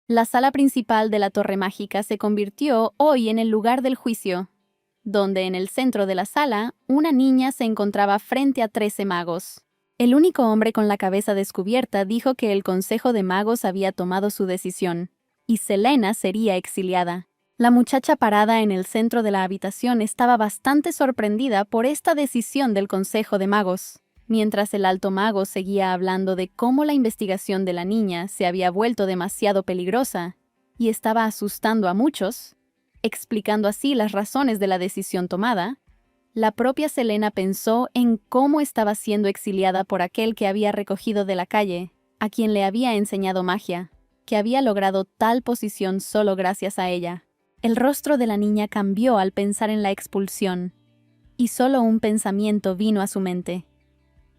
La sala principal de la Torre Mágica se convirtió hoy en el lugar del juicio, donde en el centro de la sala una niña se encontraba frente a 13 magos. El único hombre con la cabeza descubierta dijo que el Consejo de Magos había tomado su decisión, y Selena sería exiliada. La muchacha parada en el centro de la habitación estaba bastante sorprendida por esta decisión del Consejo de Magos, mientras el alto mago seguía hablando de cómo la investigación de la niña se había vuelto demasiado peligrosa y estaba asustando a muchos, explicando así las razones de la decisión tomada. La propia Selena pensó en cómo estaba siendo exiliada por aquel que había recogido de la calle, a quien le había enseñado magia, que había logrado tal posición solo gracias a ella. El rostro de la niña cambió al pensar en la expulsión, y solo un pensamiento vino a su mente.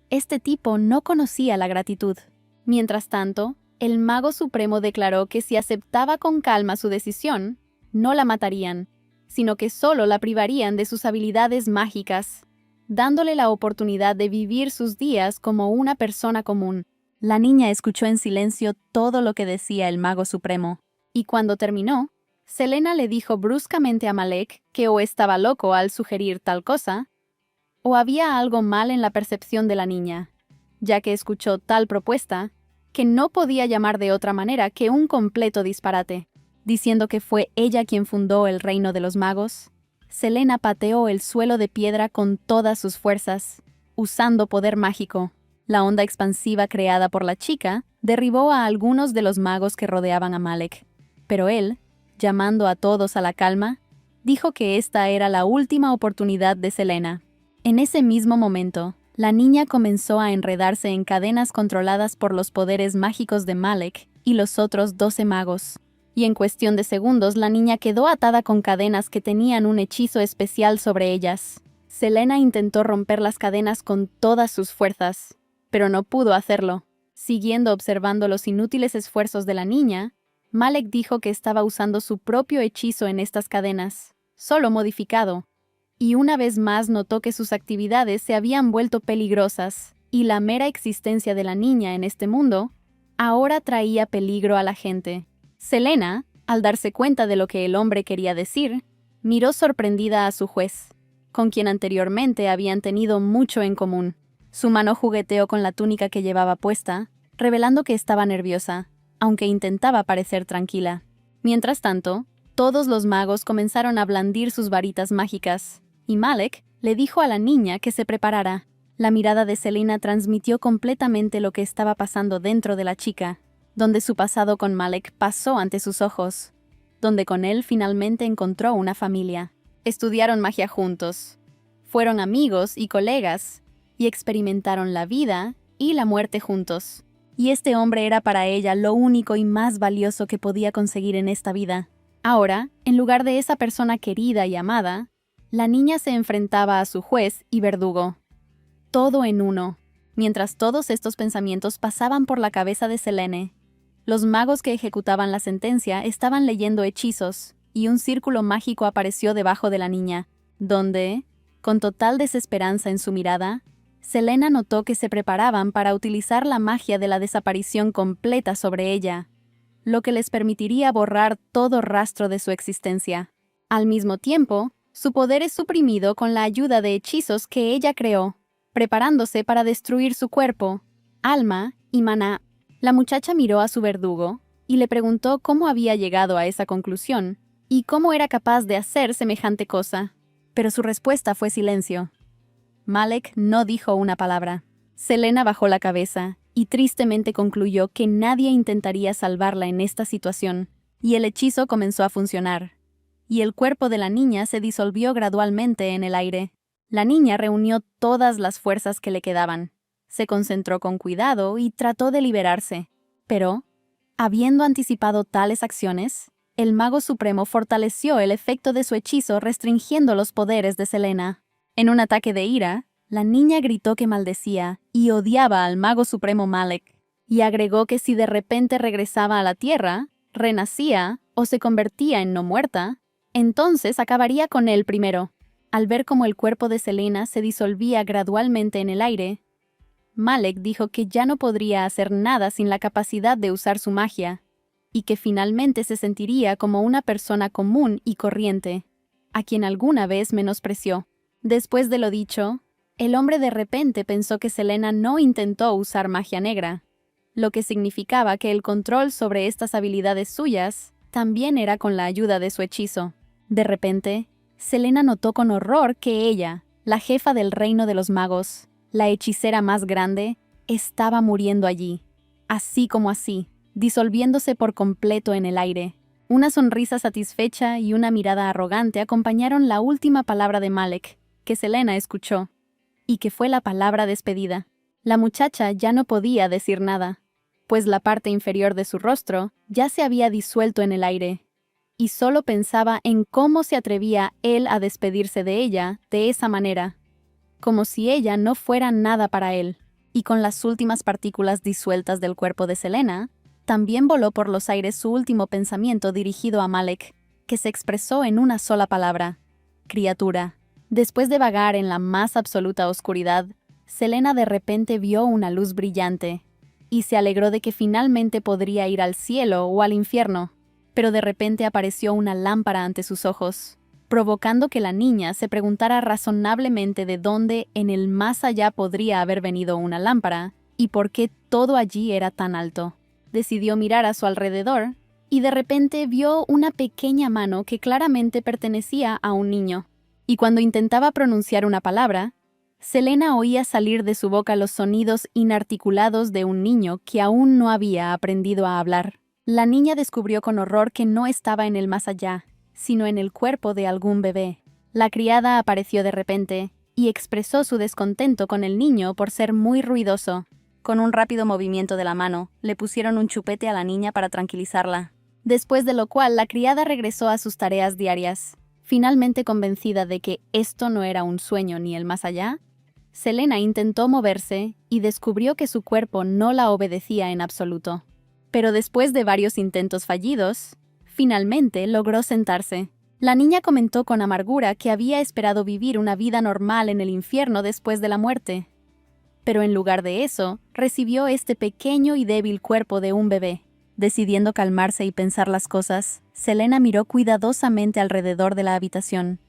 Este tipo no conocía la gratitud. Mientras tanto, el Mago Supremo declaró que si aceptaba con calma su decisión, no la matarían, sino que solo la privarían de sus habilidades mágicas, dándole la oportunidad de vivir sus días como una persona común. La niña escuchó en silencio todo lo que decía el Mago Supremo, y cuando terminó, Selena le dijo bruscamente a Malek que o estaba loco al sugerir tal cosa, o había algo mal en la percepción de la niña, ya que escuchó tal propuesta, que no podía llamar de otra manera que un completo disparate. Diciendo que fue ella quien fundó el reino de los magos, Selena pateó el suelo de piedra con todas sus fuerzas, usando poder mágico. La onda expansiva creada por la chica derribó a algunos de los magos que rodeaban a Malek, pero él, llamando a todos a la calma, dijo que esta era la última oportunidad de Selena. En ese mismo momento, la niña comenzó a enredarse en cadenas controladas por los poderes mágicos de Malek y los otros 12 magos. Y en cuestión de segundos la niña quedó atada con cadenas que tenían un hechizo especial sobre ellas. Selena intentó romper las cadenas con todas sus fuerzas, pero no pudo hacerlo. Siguiendo observando los inútiles esfuerzos de la niña, Malek dijo que estaba usando su propio hechizo en estas cadenas, solo modificado, y una vez más notó que sus actividades se habían vuelto peligrosas, y la mera existencia de la niña en este mundo ahora traía peligro a la gente. Selena, al darse cuenta de lo que el hombre quería decir, miró sorprendida a su juez, con quien anteriormente habían tenido mucho en común. Su mano jugueteó con la túnica que llevaba puesta, revelando que estaba nerviosa, aunque intentaba parecer tranquila. Mientras tanto, todos los magos comenzaron a blandir sus varitas mágicas, y Malek le dijo a la niña que se preparara. La mirada de Selena transmitió completamente lo que estaba pasando dentro de la chica, donde su pasado con Malek pasó ante sus ojos, donde con él finalmente encontró una familia. Estudiaron magia juntos, fueron amigos y colegas, y experimentaron la vida y la muerte juntos. Y este hombre era para ella lo único y más valioso que podía conseguir en esta vida. Ahora, en lugar de esa persona querida y amada, la niña se enfrentaba a su juez y verdugo. Todo en uno. Mientras todos estos pensamientos pasaban por la cabeza de Selene, los magos que ejecutaban la sentencia estaban leyendo hechizos, y un círculo mágico apareció debajo de la niña, donde, con total desesperanza en su mirada, Selena notó que se preparaban para utilizar la magia de la desaparición completa sobre ella, lo que les permitiría borrar todo rastro de su existencia. Al mismo tiempo, su poder es suprimido con la ayuda de hechizos que ella creó, preparándose para destruir su cuerpo, alma y maná. La muchacha miró a su verdugo y le preguntó cómo había llegado a esa conclusión y cómo era capaz de hacer semejante cosa, pero su respuesta fue silencio. Malek no dijo una palabra. Selena bajó la cabeza y tristemente concluyó que nadie intentaría salvarla en esta situación, y el hechizo comenzó a funcionar, y el cuerpo de la niña se disolvió gradualmente en el aire. La niña reunió todas las fuerzas que le quedaban. Se concentró con cuidado y trató de liberarse. Pero, habiendo anticipado tales acciones, el Mago Supremo fortaleció el efecto de su hechizo restringiendo los poderes de Selena. En un ataque de ira, la niña gritó que maldecía y odiaba al Mago Supremo Malek, y agregó que si de repente regresaba a la Tierra, renacía o se convertía en no muerta, entonces acabaría con él primero. Al ver cómo el cuerpo de Selena se disolvía gradualmente en el aire, Malek dijo que ya no podría hacer nada sin la capacidad de usar su magia, y que finalmente se sentiría como una persona común y corriente, a quien alguna vez menospreció. Después de lo dicho, el hombre de repente pensó que Selena no intentó usar magia negra, lo que significaba que el control sobre estas habilidades suyas también era con la ayuda de su hechizo. De repente, Selena notó con horror que ella, la jefa del reino de los magos, la hechicera más grande, estaba muriendo allí, así como así, disolviéndose por completo en el aire. Una sonrisa satisfecha y una mirada arrogante acompañaron la última palabra de Malek, que Selena escuchó, y que fue la palabra despedida. La muchacha ya no podía decir nada, pues la parte inferior de su rostro ya se había disuelto en el aire, y solo pensaba en cómo se atrevía él a despedirse de ella de esa manera, como si ella no fuera nada para él. Y con las últimas partículas disueltas del cuerpo de Selena, también voló por los aires su último pensamiento dirigido a Malek, que se expresó en una sola palabra: criatura. Después de vagar en la más absoluta oscuridad, Selena de repente vio una luz brillante, y se alegró de que finalmente podría ir al cielo o al infierno. Pero de repente apareció una lámpara ante sus ojos, provocando que la niña se preguntara razonablemente de dónde en el más allá podría haber venido una lámpara, y por qué todo allí era tan alto. Decidió mirar a su alrededor, y de repente vio una pequeña mano que claramente pertenecía a un niño. Y cuando intentaba pronunciar una palabra, Selena oía salir de su boca los sonidos inarticulados de un niño que aún no había aprendido a hablar. La niña descubrió con horror que no estaba en el más allá, sino en el cuerpo de algún bebé. La criada apareció de repente y expresó su descontento con el niño por ser muy ruidoso. Con un rápido movimiento de la mano, le pusieron un chupete a la niña para tranquilizarla. Después de lo cual, la criada regresó a sus tareas diarias. Finalmente convencida de que esto no era un sueño ni el más allá, Selena intentó moverse y descubrió que su cuerpo no la obedecía en absoluto. Pero después de varios intentos fallidos, finalmente logró sentarse. La niña comentó con amargura que había esperado vivir una vida normal en el infierno después de la muerte. Pero en lugar de eso, recibió este pequeño y débil cuerpo de un bebé. Decidiendo calmarse y pensar las cosas, Selena miró cuidadosamente alrededor de la habitación,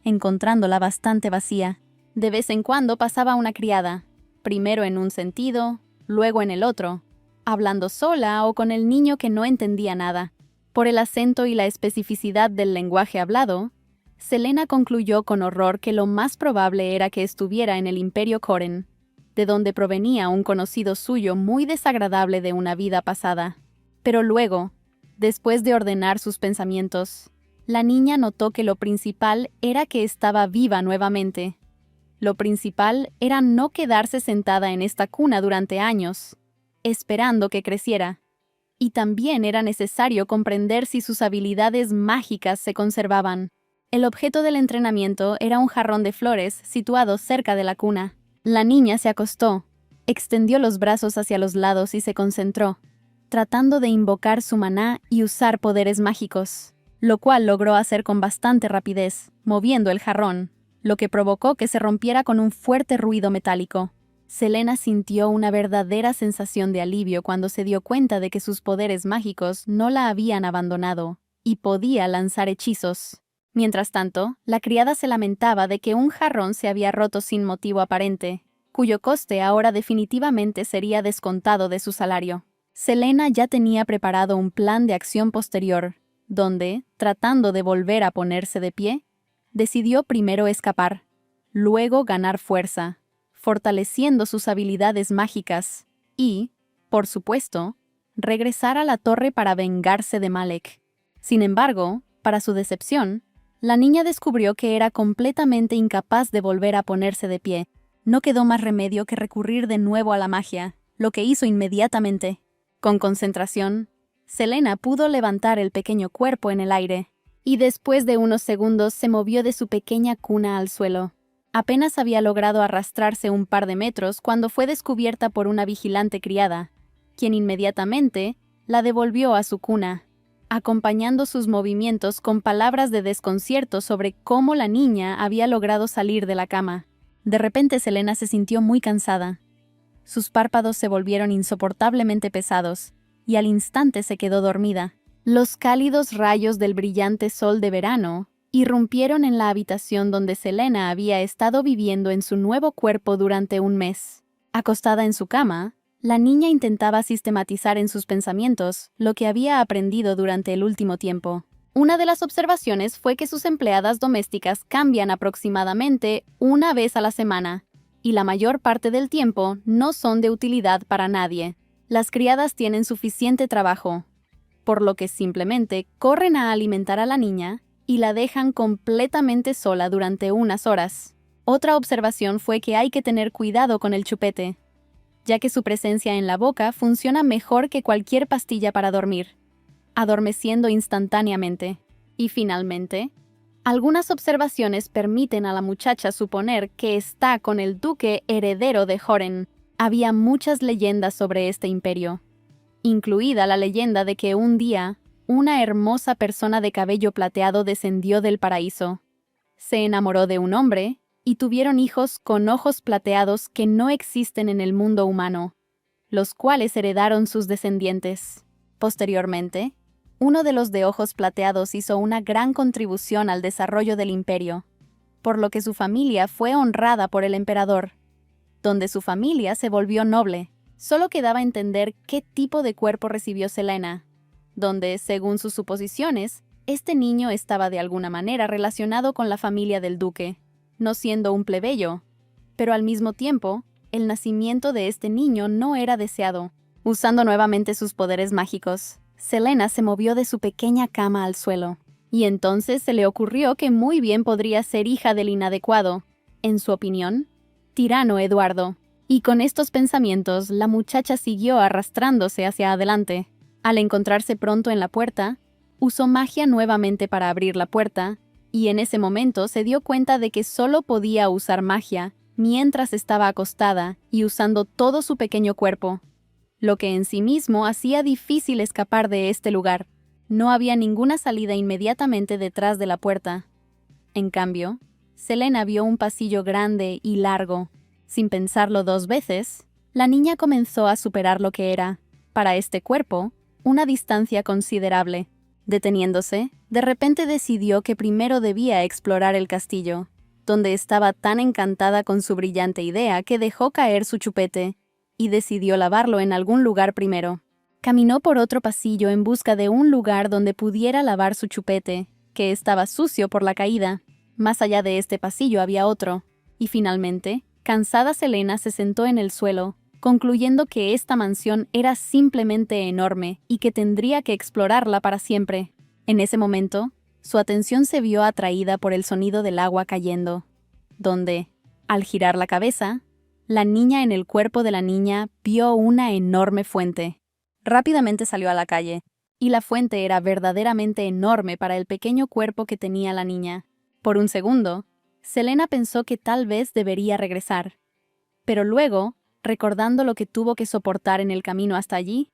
encontrándola bastante vacía. De vez en cuando pasaba una criada, primero en un sentido, luego en el otro, hablando sola o con el niño que no entendía nada. Por el acento y la especificidad del lenguaje hablado, Selena concluyó con horror que lo más probable era que estuviera en el Imperio Koren, de donde provenía un conocido suyo muy desagradable de una vida pasada. Pero luego, después de ordenar sus pensamientos, la niña notó que lo principal era que estaba viva nuevamente. Lo principal era no quedarse sentada en esta cuna durante años, esperando que creciera. Y también era necesario comprender si sus habilidades mágicas se conservaban. El objeto del entrenamiento era un jarrón de flores situado cerca de la cuna. La niña se acostó, extendió los brazos hacia los lados y se concentró, tratando de invocar su maná y usar poderes mágicos, lo cual logró hacer con bastante rapidez, moviendo el jarrón, lo que provocó que se rompiera con un fuerte ruido metálico. Selena sintió una verdadera sensación de alivio cuando se dio cuenta de que sus poderes mágicos no la habían abandonado y podía lanzar hechizos. Mientras tanto, la criada se lamentaba de que un jarrón se había roto sin motivo aparente, cuyo coste ahora definitivamente sería descontado de su salario. Selena ya tenía preparado un plan de acción posterior, donde, tratando de volver a ponerse de pie, decidió primero escapar, luego ganar fuerza, fortaleciendo sus habilidades mágicas, y, por supuesto, regresar a la torre para vengarse de Malek. Sin embargo, para su decepción, la niña descubrió que era completamente incapaz de volver a ponerse de pie. No quedó más remedio que recurrir de nuevo a la magia, lo que hizo inmediatamente. Con concentración, Selena pudo levantar el pequeño cuerpo en el aire, y después de unos segundos se movió de su pequeña cuna al suelo. Apenas había logrado arrastrarse un par de metros cuando fue descubierta por una vigilante criada, quien inmediatamente la devolvió a su cuna, acompañando sus movimientos con palabras de desconcierto sobre cómo la niña había logrado salir de la cama. De repente Selena se sintió muy cansada. Sus párpados se volvieron insoportablemente pesados, y al instante se quedó dormida. Los cálidos rayos del brillante sol de verano irrumpieron en la habitación donde Selena había estado viviendo en su nuevo cuerpo durante un mes. Acostada en su cama, la niña intentaba sistematizar en sus pensamientos lo que había aprendido durante el último tiempo. Una de las observaciones fue que sus empleadas domésticas cambian aproximadamente una vez a la semana, y la mayor parte del tiempo no son de utilidad para nadie. Las criadas tienen suficiente trabajo, por lo que simplemente corren a alimentar a la niña y la dejan completamente sola durante unas horas. Otra observación fue que hay que tener cuidado con el chupete, ya que su presencia en la boca funciona mejor que cualquier pastilla para dormir, adormeciendo instantáneamente. Y finalmente, algunas observaciones permiten a la muchacha suponer que está con el duque heredero de Joren. Había muchas leyendas sobre este imperio, incluida la leyenda de que un día una hermosa persona de cabello plateado descendió del paraíso. Se enamoró de un hombre y tuvieron hijos con ojos plateados que no existen en el mundo humano, los cuales heredaron sus descendientes. Posteriormente, uno de los de ojos plateados hizo una gran contribución al desarrollo del imperio, por lo que su familia fue honrada por el emperador. Donde su familia se volvió noble, solo quedaba entender qué tipo de cuerpo recibió Selena, donde, según sus suposiciones, este niño estaba de alguna manera relacionado con la familia del duque, no siendo un plebeyo, pero al mismo tiempo, el nacimiento de este niño no era deseado. Usando nuevamente sus poderes mágicos, Selena se movió de su pequeña cama al suelo, y entonces se le ocurrió que muy bien podría ser hija del inadecuado, en su opinión, tirano Eduardo. Y con estos pensamientos, la muchacha siguió arrastrándose hacia adelante. Al encontrarse pronto en la puerta, usó magia nuevamente para abrir la puerta, y en ese momento se dio cuenta de que solo podía usar magia mientras estaba acostada y usando todo su pequeño cuerpo, lo que en sí mismo hacía difícil escapar de este lugar. No había ninguna salida inmediatamente detrás de la puerta. En cambio, Selena vio un pasillo grande y largo. Sin pensarlo dos veces, la niña comenzó a superar lo que era, para este cuerpo, una distancia considerable. Deteniéndose, de repente decidió que primero debía explorar el castillo, donde estaba tan encantada con su brillante idea que dejó caer su chupete y decidió lavarlo en algún lugar primero. Caminó por otro pasillo en busca de un lugar donde pudiera lavar su chupete, que estaba sucio por la caída. Más allá de este pasillo había otro, y finalmente, cansada Selena se sentó en el suelo, concluyendo que esta mansión era simplemente enorme y que tendría que explorarla para siempre. En ese momento, su atención se vio atraída por el sonido del agua cayendo, donde, al girar la cabeza, la niña en el cuerpo de la niña vio una enorme fuente. Rápidamente salió a la calle, y la fuente era verdaderamente enorme para el pequeño cuerpo que tenía la niña. Por un segundo, Selena pensó que tal vez debería regresar, pero luego, recordando lo que tuvo que soportar en el camino hasta allí,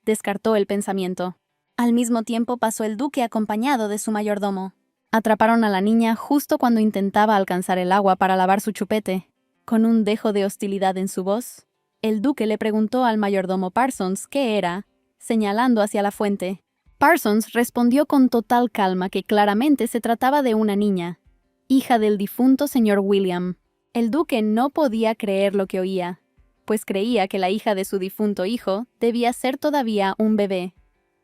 descartó el pensamiento. Al mismo tiempo pasó el duque acompañado de su mayordomo. Atraparon a la niña justo cuando intentaba alcanzar el agua para lavar su chupete. Con un dejo de hostilidad en su voz, el duque le preguntó al mayordomo Parsons qué era, señalando hacia la fuente. Parsons respondió con total calma que claramente se trataba de una niña, hija del difunto señor William. El duque no podía creer lo que oía, pues creía que la hija de su difunto hijo debía ser todavía un bebé.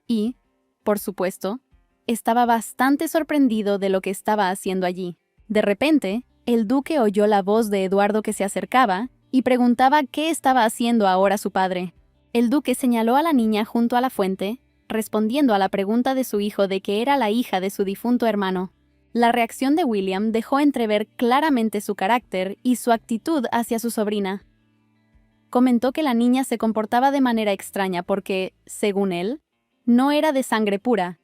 Y, por supuesto, estaba bastante sorprendido de lo que estaba haciendo allí. De repente, el duque oyó la voz de Eduardo que se acercaba y preguntaba qué estaba haciendo ahora su padre. El duque señaló a la niña junto a la fuente, respondiendo a la pregunta de su hijo de que era la hija de su difunto hermano. La reacción de William dejó entrever claramente su carácter y su actitud hacia su sobrina. Comentó que la niña se comportaba de manera extraña porque, según él, no era de sangre pura,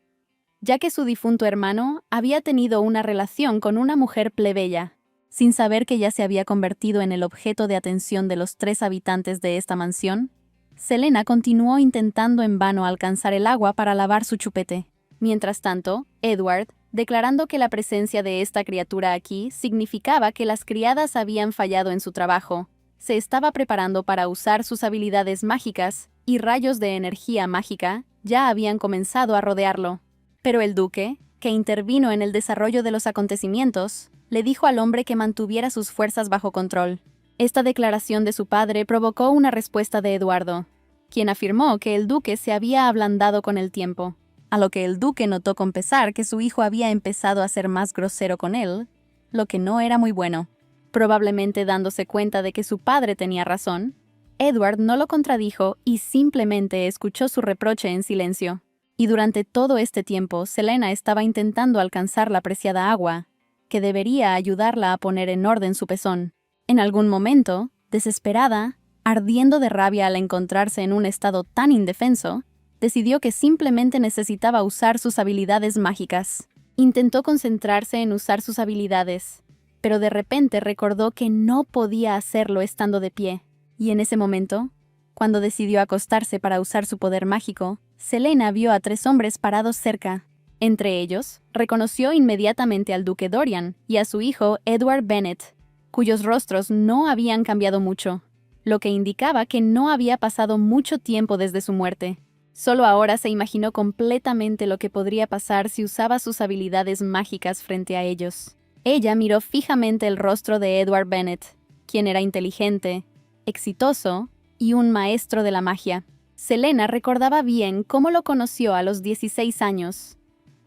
ya que su difunto hermano había tenido una relación con una mujer plebeya, sin saber que ya se había convertido en el objeto de atención de los 3 habitantes de esta mansión. Selena continuó intentando en vano alcanzar el agua para lavar su chupete. Mientras tanto, Edward, declarando que la presencia de esta criatura aquí significaba que las criadas habían fallado en su trabajo, se estaba preparando para usar sus habilidades mágicas y rayos de energía mágica, ya habían comenzado a rodearlo. Pero el duque, que intervino en el desarrollo de los acontecimientos, le dijo al hombre que mantuviera sus fuerzas bajo control. Esta declaración de su padre provocó una respuesta de Eduardo, quien afirmó que el duque se había ablandado con el tiempo, a lo que el duque notó con pesar que su hijo había empezado a ser más grosero con él, lo que no era muy bueno. Probablemente dándose cuenta de que su padre tenía razón, Edward no lo contradijo y simplemente escuchó su reproche en silencio. Y durante todo este tiempo, Selena estaba intentando alcanzar la preciada agua, que debería ayudarla a poner en orden su pezón. En algún momento, desesperada, ardiendo de rabia al encontrarse en un estado tan indefenso, decidió que simplemente necesitaba usar sus habilidades mágicas. Intentó concentrarse en usar sus habilidades, pero de repente recordó que no podía hacerlo estando de pie. Y en ese momento, cuando decidió acostarse para usar su poder mágico, Selena vio a 3 hombres parados cerca. Entre ellos, reconoció inmediatamente al duque Dorian y a su hijo Edward Bennet, cuyos rostros no habían cambiado mucho, lo que indicaba que no había pasado mucho tiempo desde su muerte. Solo ahora se imaginó completamente lo que podría pasar si usaba sus habilidades mágicas frente a ellos. Ella miró fijamente el rostro de Edward Bennet, quien era inteligente, exitoso y un maestro de la magia. Selena recordaba bien cómo lo conoció a los 16 años,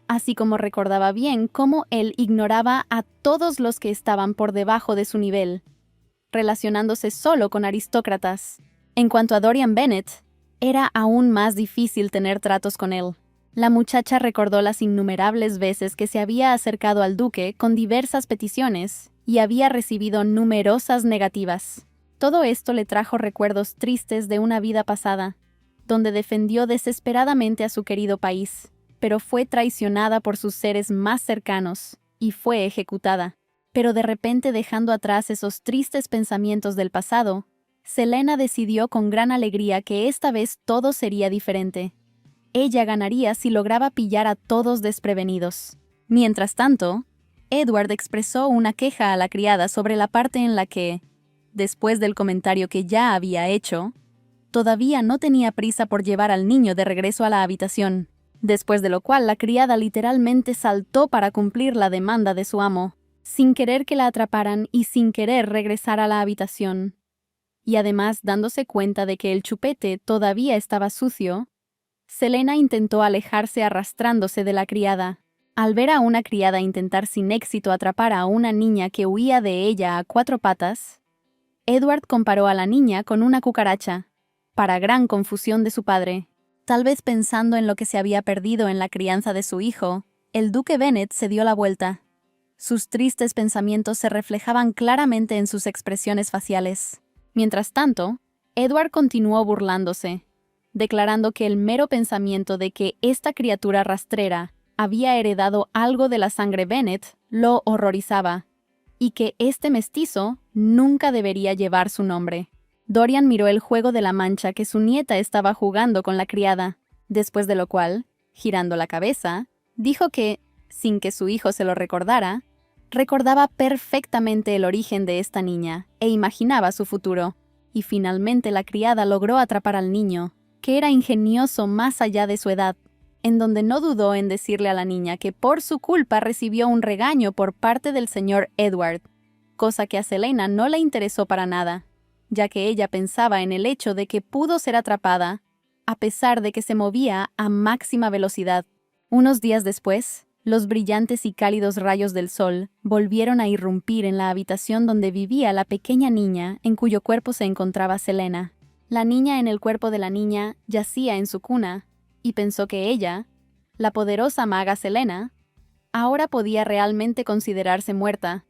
así como recordaba bien cómo él ignoraba a todos los que estaban por debajo de su nivel, relacionándose solo con aristócratas. En cuanto a Dorian Bennet, era aún más difícil tener tratos con él. La muchacha recordó las innumerables veces que se había acercado al duque con diversas peticiones y había recibido numerosas negativas. Todo esto le trajo recuerdos tristes de una vida pasada, donde defendió desesperadamente a su querido país, pero fue traicionada por sus seres más cercanos y fue ejecutada. Pero de repente, dejando atrás esos tristes pensamientos del pasado, Selena decidió con gran alegría que esta vez todo sería diferente. Ella ganaría si lograba pillar a todos desprevenidos. Mientras tanto, Edward expresó una queja a la criada sobre la parte en la que, después del comentario que ya había hecho, todavía no tenía prisa por llevar al niño de regreso a la habitación, después de lo cual la criada literalmente saltó para cumplir la demanda de su amo, sin querer que la atraparan y sin querer regresar a la habitación. Y además, dándose cuenta de que el chupete todavía estaba sucio, Selena intentó alejarse arrastrándose de la criada. Al ver a una criada intentar sin éxito atrapar a una niña que huía de ella a 4 patas, Edward comparó a la niña con una cucaracha, para gran confusión de su padre. Tal vez pensando en lo que se había perdido en la crianza de su hijo, el duque Bennet se dio la vuelta. Sus tristes pensamientos se reflejaban claramente en sus expresiones faciales. Mientras tanto, Edward continuó burlándose, declarando que el mero pensamiento de que esta criatura rastrera había heredado algo de la sangre Bennet lo horrorizaba, y que este mestizo nunca debería llevar su nombre. Dorian miró el juego de la mancha que su nieta estaba jugando con la criada, después de lo cual, girando la cabeza, dijo que, sin que su hijo se lo recordara, recordaba perfectamente el origen de esta niña e imaginaba su futuro. Y finalmente la criada logró atrapar al niño, que era ingenioso más allá de su edad, en donde no dudó en decirle a la niña que por su culpa recibió un regaño por parte del señor Edward, cosa que a Selena no le interesó para nada, ya que ella pensaba en el hecho de que pudo ser atrapada, a pesar de que se movía a máxima velocidad. Unos días después, los brillantes y cálidos rayos del sol volvieron a irrumpir en la habitación donde vivía la pequeña niña en cuyo cuerpo se encontraba Selena. La niña en el cuerpo de la niña yacía en su cuna, y pensó que ella, la poderosa maga Selena, ahora podía realmente considerarse muerta,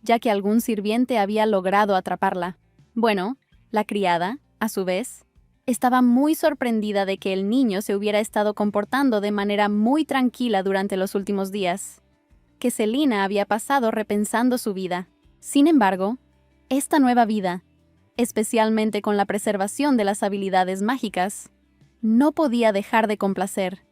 ya que algún sirviente había logrado atraparla. Bueno, la criada, a su vez, estaba muy sorprendida de que el niño se hubiera estado comportando de manera muy tranquila durante los últimos días, que Selena había pasado repensando su vida. Sin embargo, esta nueva vida, especialmente con la preservación de las habilidades mágicas, no podía dejar de complacer,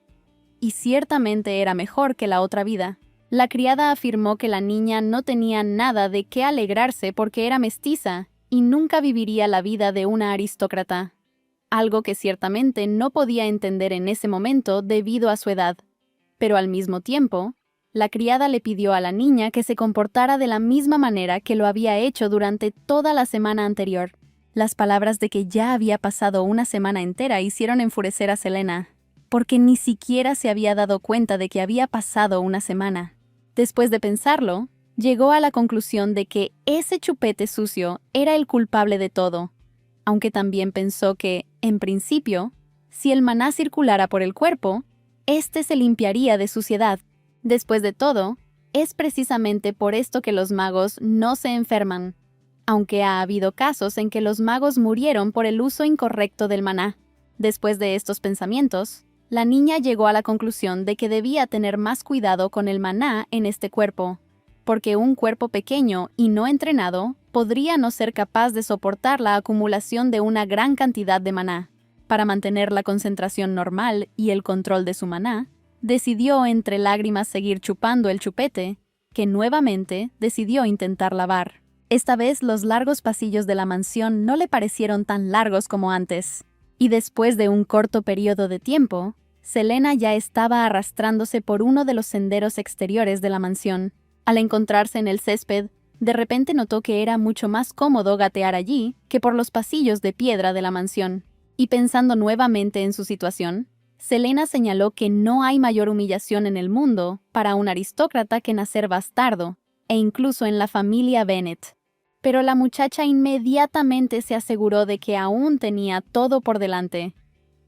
y ciertamente era mejor que la otra vida. La criada afirmó que la niña no tenía nada de qué alegrarse porque era mestiza y nunca viviría la vida de una aristócrata. algo que ciertamente no podía entender en ese momento debido a su edad. Pero al mismo tiempo, la criada le pidió a la niña que se comportara de la misma manera que lo había hecho durante toda la semana anterior. Las palabras de que ya había pasado una semana entera hicieron enfurecer a Selena, porque ni siquiera se había dado cuenta de que había pasado una semana. Después de pensarlo, llegó a la conclusión de que ese chupete sucio era el culpable de todo, aunque también pensó que, en principio, si el maná circulara por el cuerpo, éste se limpiaría de suciedad. Después de todo, es precisamente por esto que los magos no se enferman, aunque ha habido casos en que los magos murieron por el uso incorrecto del maná. Después de estos pensamientos, la niña llegó a la conclusión de que debía tener más cuidado con el maná en este cuerpo, porque un cuerpo pequeño y no entrenado podría no ser capaz de soportar la acumulación de una gran cantidad de maná. Para mantener la concentración normal y el control de su maná, decidió entre lágrimas seguir chupando el chupete, que nuevamente decidió intentar lavar. Esta vez los largos pasillos de la mansión no le parecieron tan largos como antes, y después de un corto periodo de tiempo, Selena ya estaba arrastrándose por uno de los senderos exteriores de la mansión. Al encontrarse en el césped, de repente notó que era mucho más cómodo gatear allí que por los pasillos de piedra de la mansión. Y pensando nuevamente en su situación, Selena señaló que no hay mayor humillación en el mundo para un aristócrata que nacer bastardo, e incluso en la familia Bennet. Pero la muchacha inmediatamente se aseguró de que aún tenía todo por delante,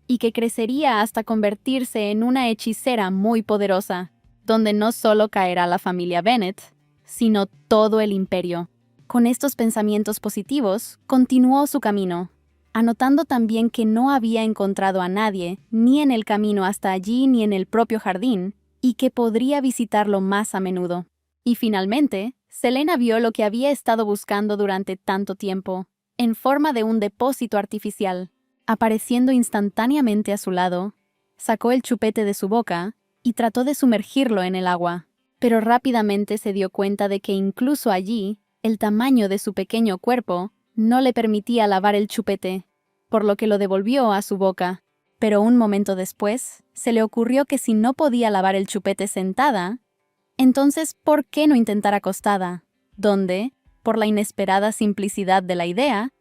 y que crecería hasta convertirse en una hechicera muy poderosa, donde no solo caerá la familia Bennet, sino todo el imperio. Con estos pensamientos positivos, continuó su camino, anotando también que no había encontrado a nadie, ni en el camino hasta allí ni en el propio jardín, y que podría visitarlo más a menudo. Y finalmente, Selena vio lo que había estado buscando durante tanto tiempo, en forma de un depósito artificial. Apareciendo instantáneamente a su lado, sacó el chupete de su boca y trató de sumergirlo en el agua. Pero rápidamente se dio cuenta de que incluso allí, el tamaño de su pequeño cuerpo no le permitía lavar el chupete, por lo que lo devolvió a su boca. Pero un momento después, se le ocurrió que si no podía lavar el chupete sentada, entonces ¿por qué no intentar acostada? Donde, por la inesperada simplicidad de la idea,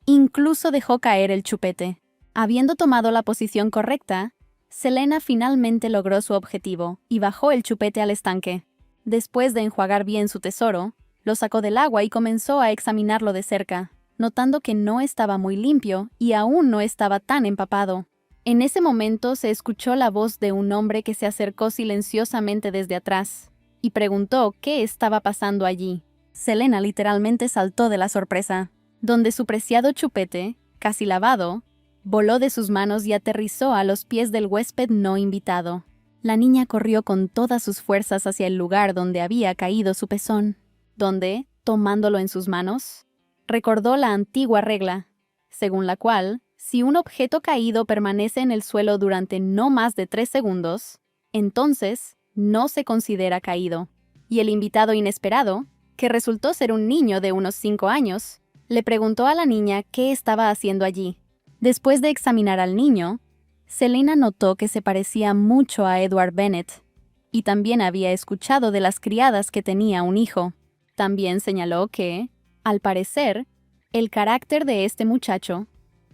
incluso dejó caer el chupete. Habiendo tomado la posición correcta, Selena finalmente logró su objetivo y bajó el chupete al estanque. Después de enjuagar bien su tesoro, lo sacó del agua y comenzó a examinarlo de cerca, notando que no estaba muy limpio y aún no estaba tan empapado. En ese momento se escuchó la voz de un hombre que se acercó silenciosamente desde atrás y preguntó qué estaba pasando allí. Selena literalmente saltó de la sorpresa, donde su preciado chupete, casi lavado, voló de sus manos y aterrizó a los pies del huésped no invitado. La niña corrió con todas sus fuerzas hacia el lugar donde había caído su pezón, donde, tomándolo en sus manos, recordó la antigua regla, según la cual, si un objeto caído permanece en el suelo durante no más de 3 segundos, entonces no se considera caído. Y el invitado inesperado, que resultó ser un niño de unos 5 años, le preguntó a la niña qué estaba haciendo allí. Después de examinar al niño, Selena notó que se parecía mucho a Edward Bennet, y también había escuchado de las criadas que tenía un hijo. También señaló que, al parecer, el carácter de este muchacho,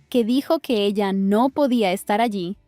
que dijo que ella no podía estar allí,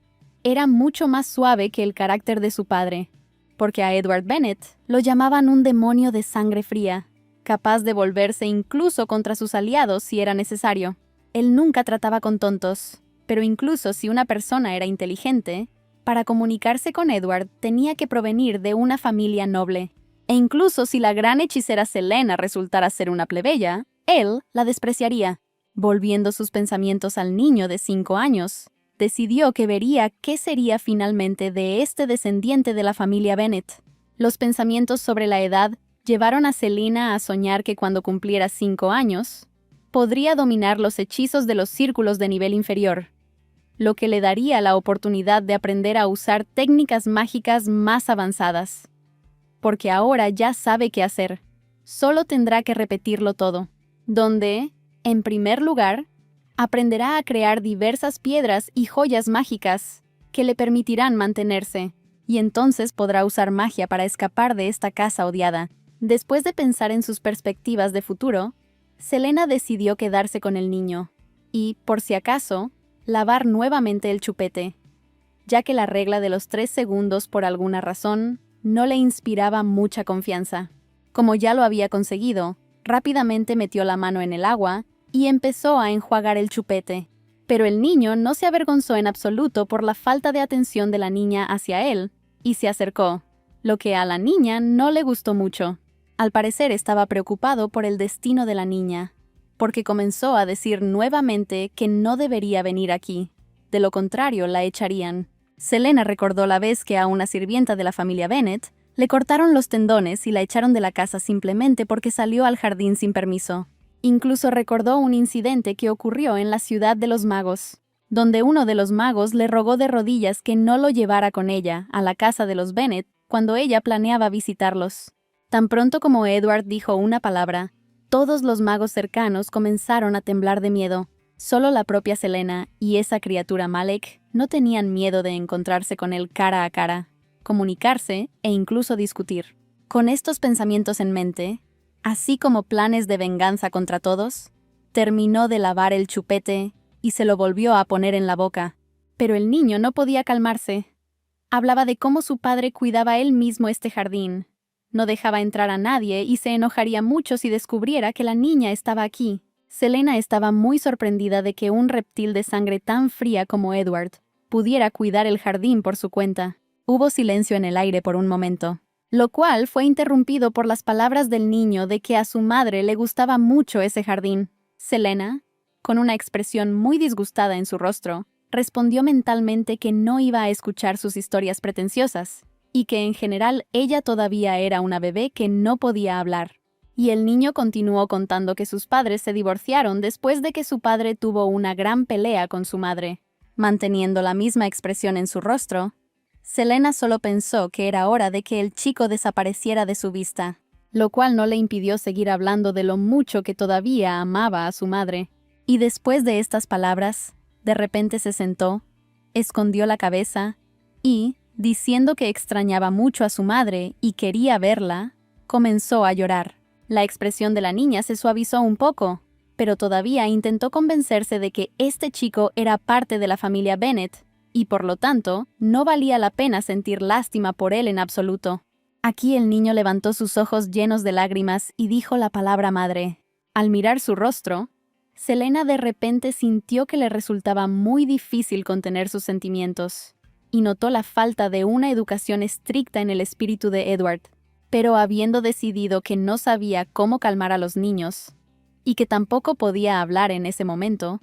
era mucho más suave que el carácter de su padre, porque a Edward Bennet lo llamaban un demonio de sangre fría, capaz de volverse incluso contra sus aliados si era necesario. Él nunca trataba con tontos, pero incluso si una persona era inteligente, para comunicarse con Edward tenía que provenir de una familia noble. E incluso si la gran hechicera Selena resultara ser una plebeya, él la despreciaría. Volviendo sus pensamientos al niño de 5 años, decidió que vería qué sería finalmente de este descendiente de la familia Bennet. Los pensamientos sobre la edad llevaron a Selena a soñar que cuando cumpliera 5 años, podría dominar los hechizos de los círculos de nivel inferior, lo que le daría la oportunidad de aprender a usar técnicas mágicas más avanzadas. Porque ahora ya sabe qué hacer, solo tendrá que repetirlo todo, donde, en primer lugar, Aprenderá a crear diversas piedras y joyas mágicas que le permitirán mantenerse, y entonces podrá usar magia para escapar de esta casa odiada. Después de pensar en sus perspectivas de futuro, Selena decidió quedarse con el niño y, por si acaso, lavar nuevamente el chupete, ya que la regla de los 3 segundos por alguna razón no le inspiraba mucha confianza. Como ya lo había conseguido, rápidamente metió la mano en el agua y empezó a enjuagar el chupete. Pero el niño no se avergonzó en absoluto por la falta de atención de la niña hacia él y se acercó, lo que a la niña no le gustó mucho. Al parecer estaba preocupado por el destino de la niña, porque comenzó a decir nuevamente que no debería venir aquí. De lo contrario, la echarían. Selena recordó la vez que a una sirvienta de la familia Bennet le cortaron los tendones y la echaron de la casa simplemente porque salió al jardín sin permiso. Incluso recordó un incidente que ocurrió en la ciudad de los magos, donde uno de los magos le rogó de rodillas que no lo llevara con ella a la casa de los Bennet cuando ella planeaba visitarlos. Tan pronto como Edward dijo una palabra, todos los magos cercanos comenzaron a temblar de miedo. Solo la propia Selena y esa criatura Malec no tenían miedo de encontrarse con él cara a cara, comunicarse e incluso discutir. Con estos pensamientos en mente, así como planes de venganza contra todos, terminó de lavar el chupete y se lo volvió a poner en la boca. Pero el niño no podía calmarse. Hablaba de cómo su padre cuidaba él mismo este jardín. No dejaba entrar a nadie y se enojaría mucho si descubriera que la niña estaba aquí. Selena estaba muy sorprendida de que un reptil de sangre tan fría como Edward pudiera cuidar el jardín por su cuenta. Hubo silencio en el aire por un momento, lo cual fue interrumpido por las palabras del niño de que a su madre le gustaba mucho ese jardín. Selena, con una expresión muy disgustada en su rostro, respondió mentalmente que no iba a escuchar sus historias pretenciosas, y que en general ella todavía era una bebé que no podía hablar. Y el niño continuó contando que sus padres se divorciaron después de que su padre tuvo una gran pelea con su madre. Manteniendo la misma expresión en su rostro, Selena solo pensó que era hora de que el chico desapareciera de su vista, lo cual no le impidió seguir hablando de lo mucho que todavía amaba a su madre. Y después de estas palabras, de repente se sentó, escondió la cabeza y, diciendo que extrañaba mucho a su madre y quería verla, comenzó a llorar. La expresión de la niña se suavizó un poco, pero todavía intentó convencerse de que este chico era parte de la familia Bennet y por lo tanto no valía la pena sentir lástima por él en absoluto. Aquí el niño levantó sus ojos llenos de lágrimas y dijo la palabra madre. Al mirar su rostro, Selena de repente sintió que le resultaba muy difícil contener sus sentimientos y notó la falta de una educación estricta en el espíritu de Edward. Pero habiendo decidido que no sabía cómo calmar a los niños, y que tampoco podía hablar en ese momento,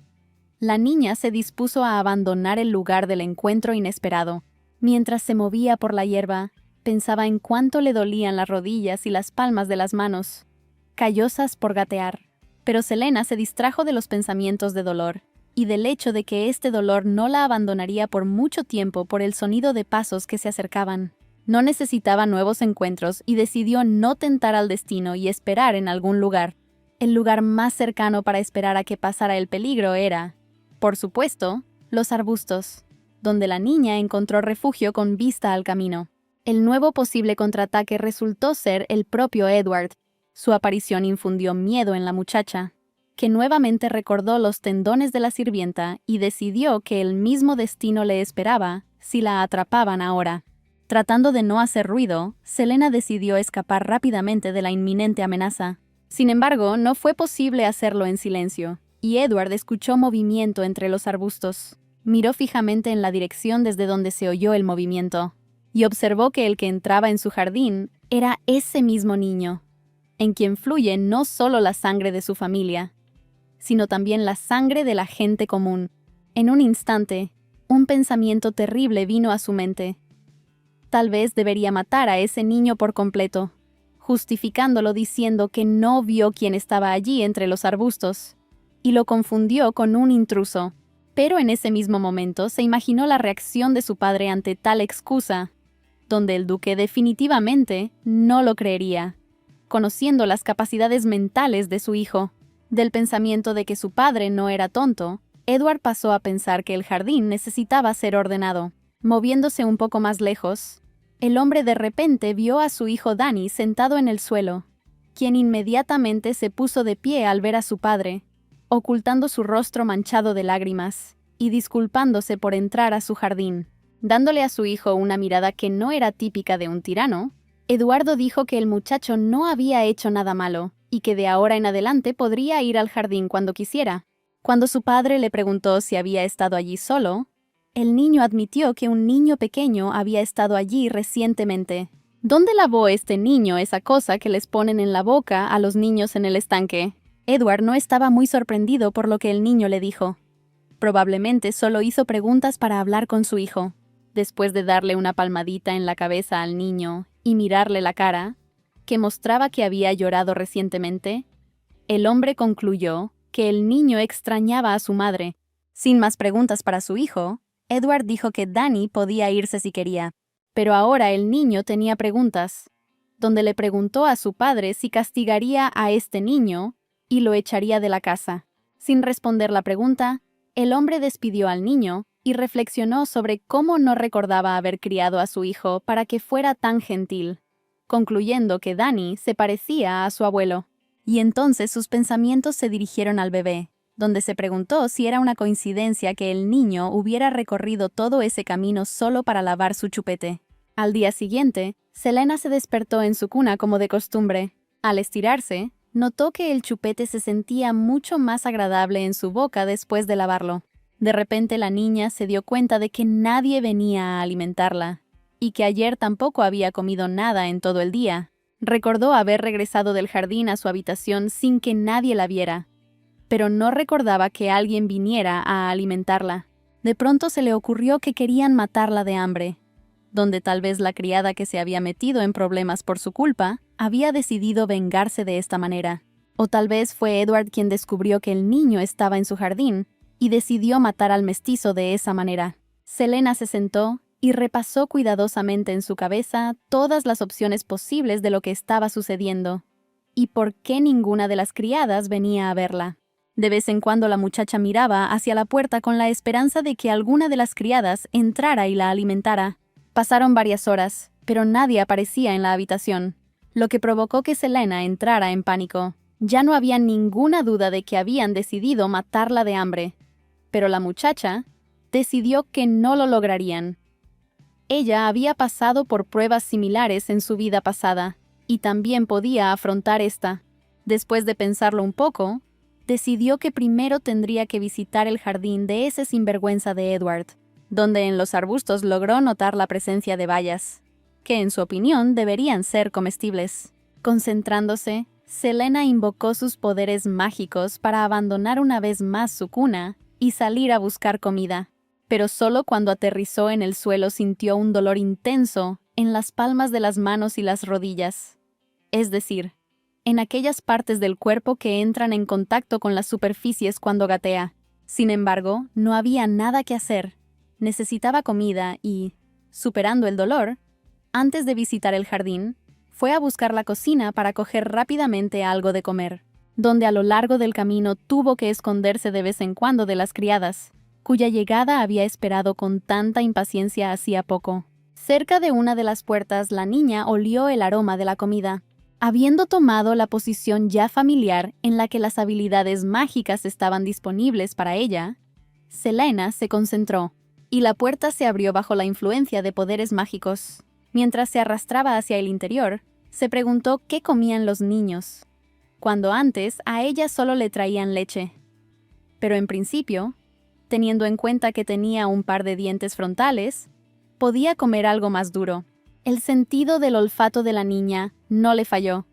la niña se dispuso a abandonar el lugar del encuentro inesperado. Mientras se movía por la hierba, pensaba en cuánto le dolían las rodillas y las palmas de las manos, callosas por gatear. Pero Selena se distrajo de los pensamientos de dolor, y del hecho de que este dolor no la abandonaría por mucho tiempo por el sonido de pasos que se acercaban. No necesitaba nuevos encuentros y decidió no tentar al destino y esperar en algún lugar. El lugar más cercano para esperar a que pasara el peligro era, por supuesto, los arbustos, donde la niña encontró refugio con vista al camino. El nuevo posible contraataque resultó ser el propio Edward. Su aparición infundió miedo en la muchacha, que nuevamente recordó los tendones de la sirvienta y decidió que el mismo destino le esperaba si la atrapaban ahora. Tratando de no hacer ruido, Selena decidió escapar rápidamente de la inminente amenaza. Sin embargo, no fue posible hacerlo en silencio, y Edward escuchó movimiento entre los arbustos. Miró fijamente en la dirección desde donde se oyó el movimiento, y observó que el que entraba en su jardín era ese mismo niño, en quien fluye no solo la sangre de su familia, sino también la sangre de la gente común. En un instante, un pensamiento terrible vino a su mente. Tal vez debería matar a ese niño por completo, justificándolo diciendo que no vio quién estaba allí entre los arbustos, y lo confundió con un intruso. Pero en ese mismo momento se imaginó la reacción de su padre ante tal excusa, donde el duque definitivamente no lo creería, conociendo las capacidades mentales de su hijo. Del pensamiento de que su padre no era tonto, Edward pasó a pensar que el jardín necesitaba ser ordenado. Moviéndose un poco más lejos, el hombre de repente vio a su hijo Danny sentado en el suelo, quien inmediatamente se puso de pie al ver a su padre, ocultando su rostro manchado de lágrimas y disculpándose por entrar a su jardín. Dándole a su hijo una mirada que no era típica de un tirano, Eduardo dijo que el muchacho no había hecho nada malo y que de ahora en adelante podría ir al jardín cuando quisiera. Cuando su padre le preguntó si había estado allí solo, el niño admitió que un niño pequeño había estado allí recientemente. ¿Dónde lavó este niño esa cosa que les ponen en la boca a los niños en el estanque? Edward no estaba muy sorprendido por lo que el niño le dijo. Probablemente solo hizo preguntas para hablar con su hijo. Después de darle una palmadita en la cabeza al niño y mirarle la cara, que mostraba que había llorado recientemente, el hombre concluyó que el niño extrañaba a su madre. Sin más preguntas para su hijo, Edward dijo que Danny podía irse si quería. Pero ahora el niño tenía preguntas, donde le preguntó a su padre si castigaría a este niño y lo echaría de la casa. Sin responder la pregunta, el hombre despidió al niño y reflexionó sobre cómo no recordaba haber criado a su hijo para que fuera tan gentil, concluyendo que Danny se parecía a su abuelo. Y entonces sus pensamientos se dirigieron al bebé, donde se preguntó si era una coincidencia que el niño hubiera recorrido todo ese camino solo para lavar su chupete. Al día siguiente, Selena se despertó en su cuna como de costumbre. Al estirarse, notó que el chupete se sentía mucho más agradable en su boca después de lavarlo. De repente la niña se dio cuenta de que nadie venía a alimentarla, y que ayer tampoco había comido nada en todo el día. Recordó haber regresado del jardín a su habitación sin que nadie la viera, pero no recordaba que alguien viniera a alimentarla. De pronto se le ocurrió que querían matarla de hambre, donde tal vez la criada que se había metido en problemas por su culpa había decidido vengarse de esta manera. O tal vez fue Edward quien descubrió que el niño estaba en su jardín y decidió matar al mestizo de esa manera. Selena se sentó y repasó cuidadosamente en su cabeza todas las opciones posibles de lo que estaba sucediendo y por qué ninguna de las criadas venía a verla. De vez en cuando la muchacha miraba hacia la puerta con la esperanza de que alguna de las criadas entrara y la alimentara. Pasaron varias horas, pero nadie aparecía en la habitación, lo que provocó que Selena entrara en pánico. Ya no había ninguna duda de que habían decidido matarla de hambre, pero la muchacha decidió que no lo lograrían. Ella había pasado por pruebas similares en su vida pasada, y también podía afrontar esta. Después de pensarlo un poco, decidió que primero tendría que visitar el jardín de ese sinvergüenza de Edward, donde en los arbustos logró notar la presencia de bayas, que en su opinión deberían ser comestibles. Concentrándose, Selena invocó sus poderes mágicos para abandonar una vez más su cuna y salir a buscar comida. Pero solo cuando aterrizó en el suelo sintió un dolor intenso en las palmas de las manos y las rodillas. Es decir, en aquellas partes del cuerpo que entran en contacto con las superficies cuando gatea. Sin embargo, no había nada que hacer. Necesitaba comida y, superando el dolor, antes de visitar el jardín, fue a buscar la cocina para coger rápidamente algo de comer, donde a lo largo del camino tuvo que esconderse de vez en cuando de las criadas, cuya llegada había esperado con tanta impaciencia hacía poco. Cerca de una de las puertas, la niña olió el aroma de la comida. Habiendo tomado la posición ya familiar en la que las habilidades mágicas estaban disponibles para ella, Selena se concentró, y la puerta se abrió bajo la influencia de poderes mágicos. Mientras se arrastraba hacia el interior, se preguntó qué comían los niños, cuando antes a ella solo le traían leche. Pero en principio, teniendo en cuenta que tenía un par de dientes frontales, podía comer algo más duro. El sentido del olfato de la niña no le falló,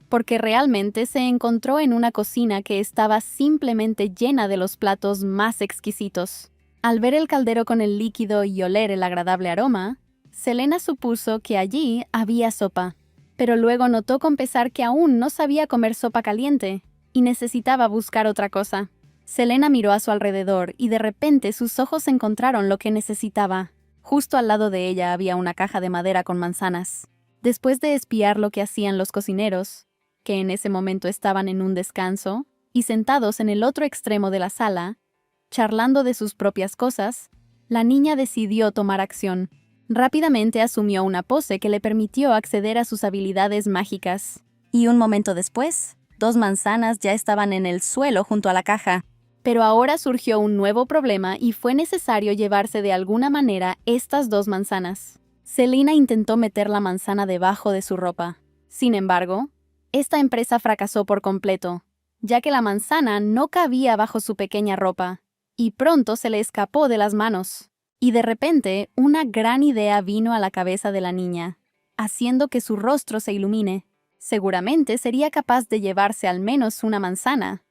porque realmente se encontró en una cocina que estaba simplemente llena de los platos más exquisitos. Al ver el caldero con el líquido y oler el agradable aroma, Selena supuso que allí había sopa, pero luego notó con pesar que aún no sabía comer sopa caliente y necesitaba buscar otra cosa. Selena miró a su alrededor y de repente sus ojos encontraron lo que necesitaba. Justo al lado de ella había una caja de madera con manzanas. Después de espiar lo que hacían los cocineros, que en ese momento estaban en un descanso, y sentados en el otro extremo de la sala, Charlando de sus propias cosas, la niña decidió tomar acción. Rápidamente asumió una pose que le permitió acceder a sus habilidades mágicas. Y un momento después, 2 manzanas ya estaban en el suelo junto a la caja. Pero ahora surgió un nuevo problema y fue necesario llevarse de alguna manera estas 2 manzanas. Selena intentó meter la manzana debajo de su ropa. Sin embargo, esta empresa fracasó por completo, ya que la manzana no cabía bajo su pequeña ropa, y pronto se le escapó de las manos. Y de repente, una gran idea vino a la cabeza de la niña, haciendo que su rostro se ilumine. Seguramente sería capaz de llevarse al menos una manzana,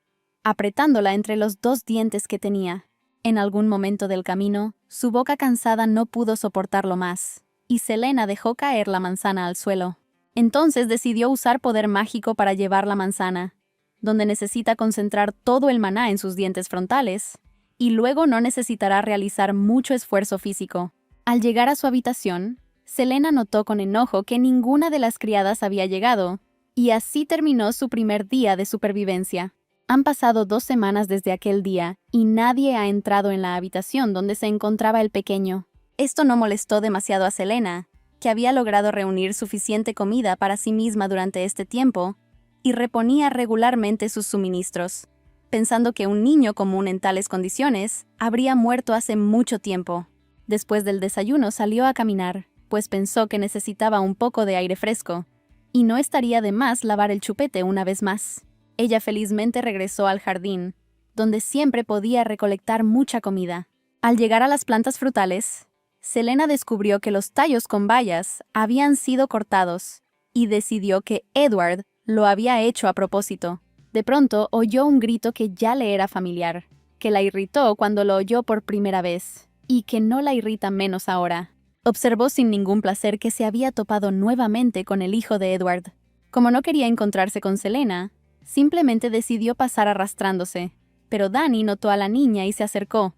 apretándola entre los 2 dientes que tenía. En algún momento del camino, su boca cansada no pudo soportarlo más, y Selena dejó caer la manzana al suelo. Entonces decidió usar poder mágico para llevar la manzana, donde necesita concentrar todo el maná en sus dientes frontales, y luego no necesitará realizar mucho esfuerzo físico. Al llegar a su habitación, Selena notó con enojo que ninguna de las criadas había llegado, y así terminó su primer día de supervivencia. Han pasado 2 semanas desde aquel día, y nadie ha entrado en la habitación donde se encontraba el pequeño. Esto no molestó demasiado a Selena, que había logrado reunir suficiente comida para sí misma durante este tiempo, y reponía regularmente sus suministros, pensando que un niño común en tales condiciones habría muerto hace mucho tiempo. Después del desayuno salió a caminar, pues pensó que necesitaba un poco de aire fresco, y no estaría de más lavar el chupete una vez más. Ella felizmente regresó al jardín, donde siempre podía recolectar mucha comida. Al llegar a las plantas frutales, Selena descubrió que los tallos con bayas habían sido cortados, y decidió que Edward lo había hecho a propósito. De pronto oyó un grito que ya le era familiar, que la irritó cuando lo oyó por primera vez, y que no la irrita menos ahora. Observó sin ningún placer que se había topado nuevamente con el hijo de Edward. Como no quería encontrarse con Selena, simplemente decidió pasar arrastrándose, pero Dani notó a la niña y se acercó,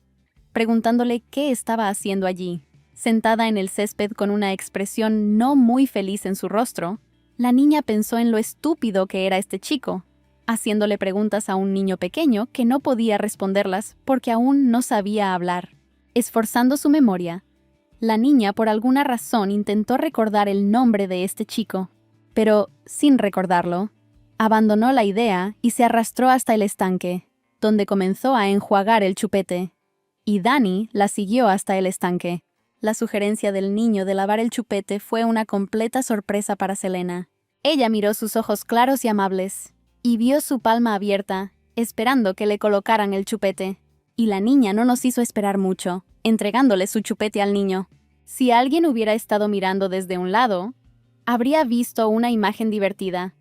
preguntándole qué estaba haciendo allí. Sentada en el césped con una expresión no muy feliz en su rostro, la niña pensó en lo estúpido que era este chico, haciéndole preguntas a un niño pequeño que no podía responderlas porque aún no sabía hablar. Esforzando su memoria, la niña por alguna razón intentó recordar el nombre de este chico, pero, sin recordarlo, abandonó la idea y se arrastró hasta el estanque, donde comenzó a enjuagar el chupete, y Dani la siguió hasta el estanque. La sugerencia del niño de lavar el chupete fue una completa sorpresa para Selena. Ella miró sus ojos claros y amables, y vio su palma abierta, esperando que le colocaran el chupete. Y la niña no nos hizo esperar mucho, entregándole su chupete al niño. Si alguien hubiera estado mirando desde un lado, habría visto una imagen divertida.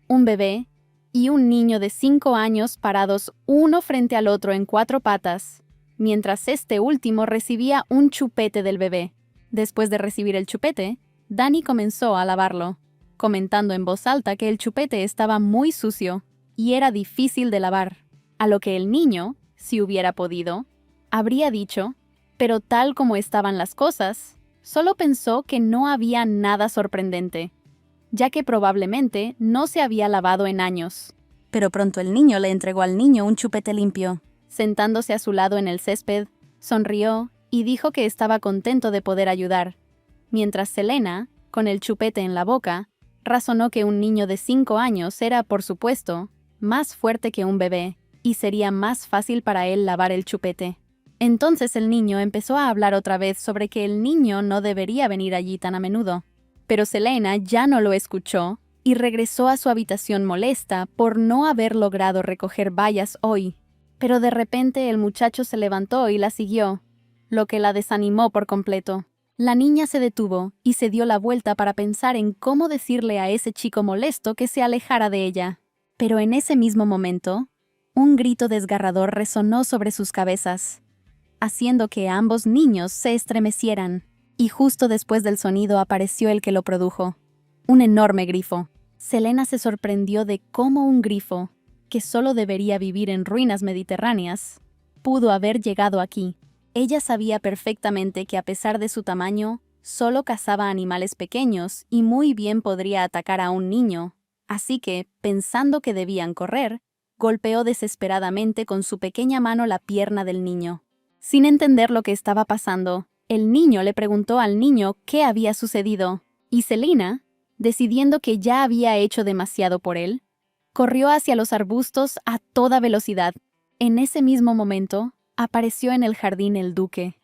Un bebé y un niño de 5 años parados uno frente al otro en 4 patas, mientras este último recibía un chupete del bebé. Después de recibir el chupete, Dani comenzó a lavarlo, comentando en voz alta que el chupete estaba muy sucio y era difícil de lavar, a lo que el niño, si hubiera podido, habría dicho, pero tal como estaban las cosas, solo pensó que no había nada sorprendente, ya que probablemente no se había lavado en años. Pero pronto el niño le entregó al niño un chupete limpio. Sentándose a su lado en el césped, sonrió y dijo que estaba contento de poder ayudar, mientras Selena, con el chupete en la boca, razonó que un niño de 5 años era, por supuesto, más fuerte que un bebé, y sería más fácil para él lavar el chupete. Entonces el niño empezó a hablar otra vez sobre que el niño no debería venir allí tan a menudo. Pero Selena ya no lo escuchó y regresó a su habitación molesta por no haber logrado recoger bayas hoy. Pero de repente el muchacho se levantó y la siguió, lo que la desanimó por completo. La niña se detuvo y se dio la vuelta para pensar en cómo decirle a ese chico molesto que se alejara de ella. Pero en ese mismo momento, un grito desgarrador resonó sobre sus cabezas, haciendo que ambos niños se estremecieran. Y justo después del sonido apareció el que lo produjo, un enorme grifo. Selena se sorprendió de cómo un grifo, que solo debería vivir en ruinas mediterráneas, pudo haber llegado aquí. Ella sabía perfectamente que a pesar de su tamaño, solo cazaba animales pequeños y muy bien podría atacar a un niño. Así que, pensando que debían correr, golpeó desesperadamente con su pequeña mano la pierna del niño. Sin entender lo que estaba pasando, el niño le preguntó al niño qué había sucedido, y Selena, decidiendo que ya había hecho demasiado por él, corrió hacia los arbustos a toda velocidad. En ese mismo momento, apareció en el jardín el duque,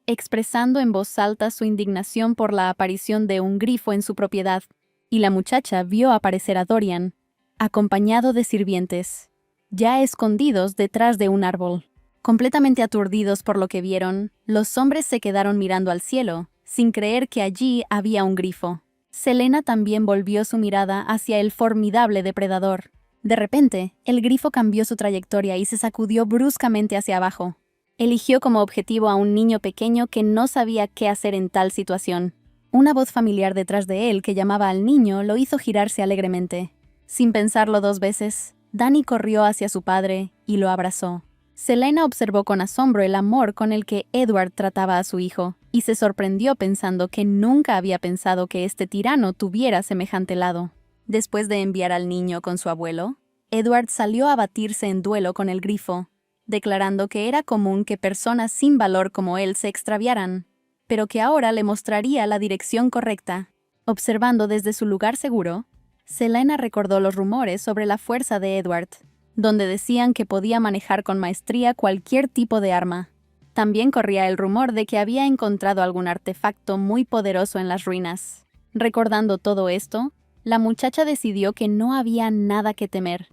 expresando en voz alta su indignación por la aparición de un grifo en su propiedad, y la muchacha vio aparecer a Dorian, acompañado de sirvientes, ya escondidos detrás de un árbol. Completamente aturdidos por lo que vieron, los hombres se quedaron mirando al cielo, sin creer que allí había un grifo. Selena también volvió su mirada hacia el formidable depredador. De repente, el grifo cambió su trayectoria y se sacudió bruscamente hacia abajo. Eligió como objetivo a un niño pequeño que no sabía qué hacer en tal situación. Una voz familiar detrás de él que llamaba al niño lo hizo girarse alegremente. Sin pensarlo 2 veces, Danny corrió hacia su padre y lo abrazó. Selena observó con asombro el amor con el que Edward trataba a su hijo, y se sorprendió pensando que nunca había pensado que este tirano tuviera semejante lado. Después de enviar al niño con su abuelo, Edward salió a batirse en duelo con el grifo, declarando que era común que personas sin valor como él se extraviaran, pero que ahora le mostraría la dirección correcta. Observando desde su lugar seguro, Selena recordó los rumores sobre la fuerza de Edward, donde decían que podía manejar con maestría cualquier tipo de arma. También corría el rumor de que había encontrado algún artefacto muy poderoso en las ruinas. Recordando todo esto, la muchacha decidió que no había nada que temer,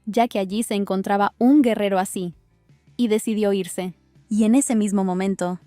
ya que allí se encontraba un guerrero así, y decidió irse. Y en ese mismo momento,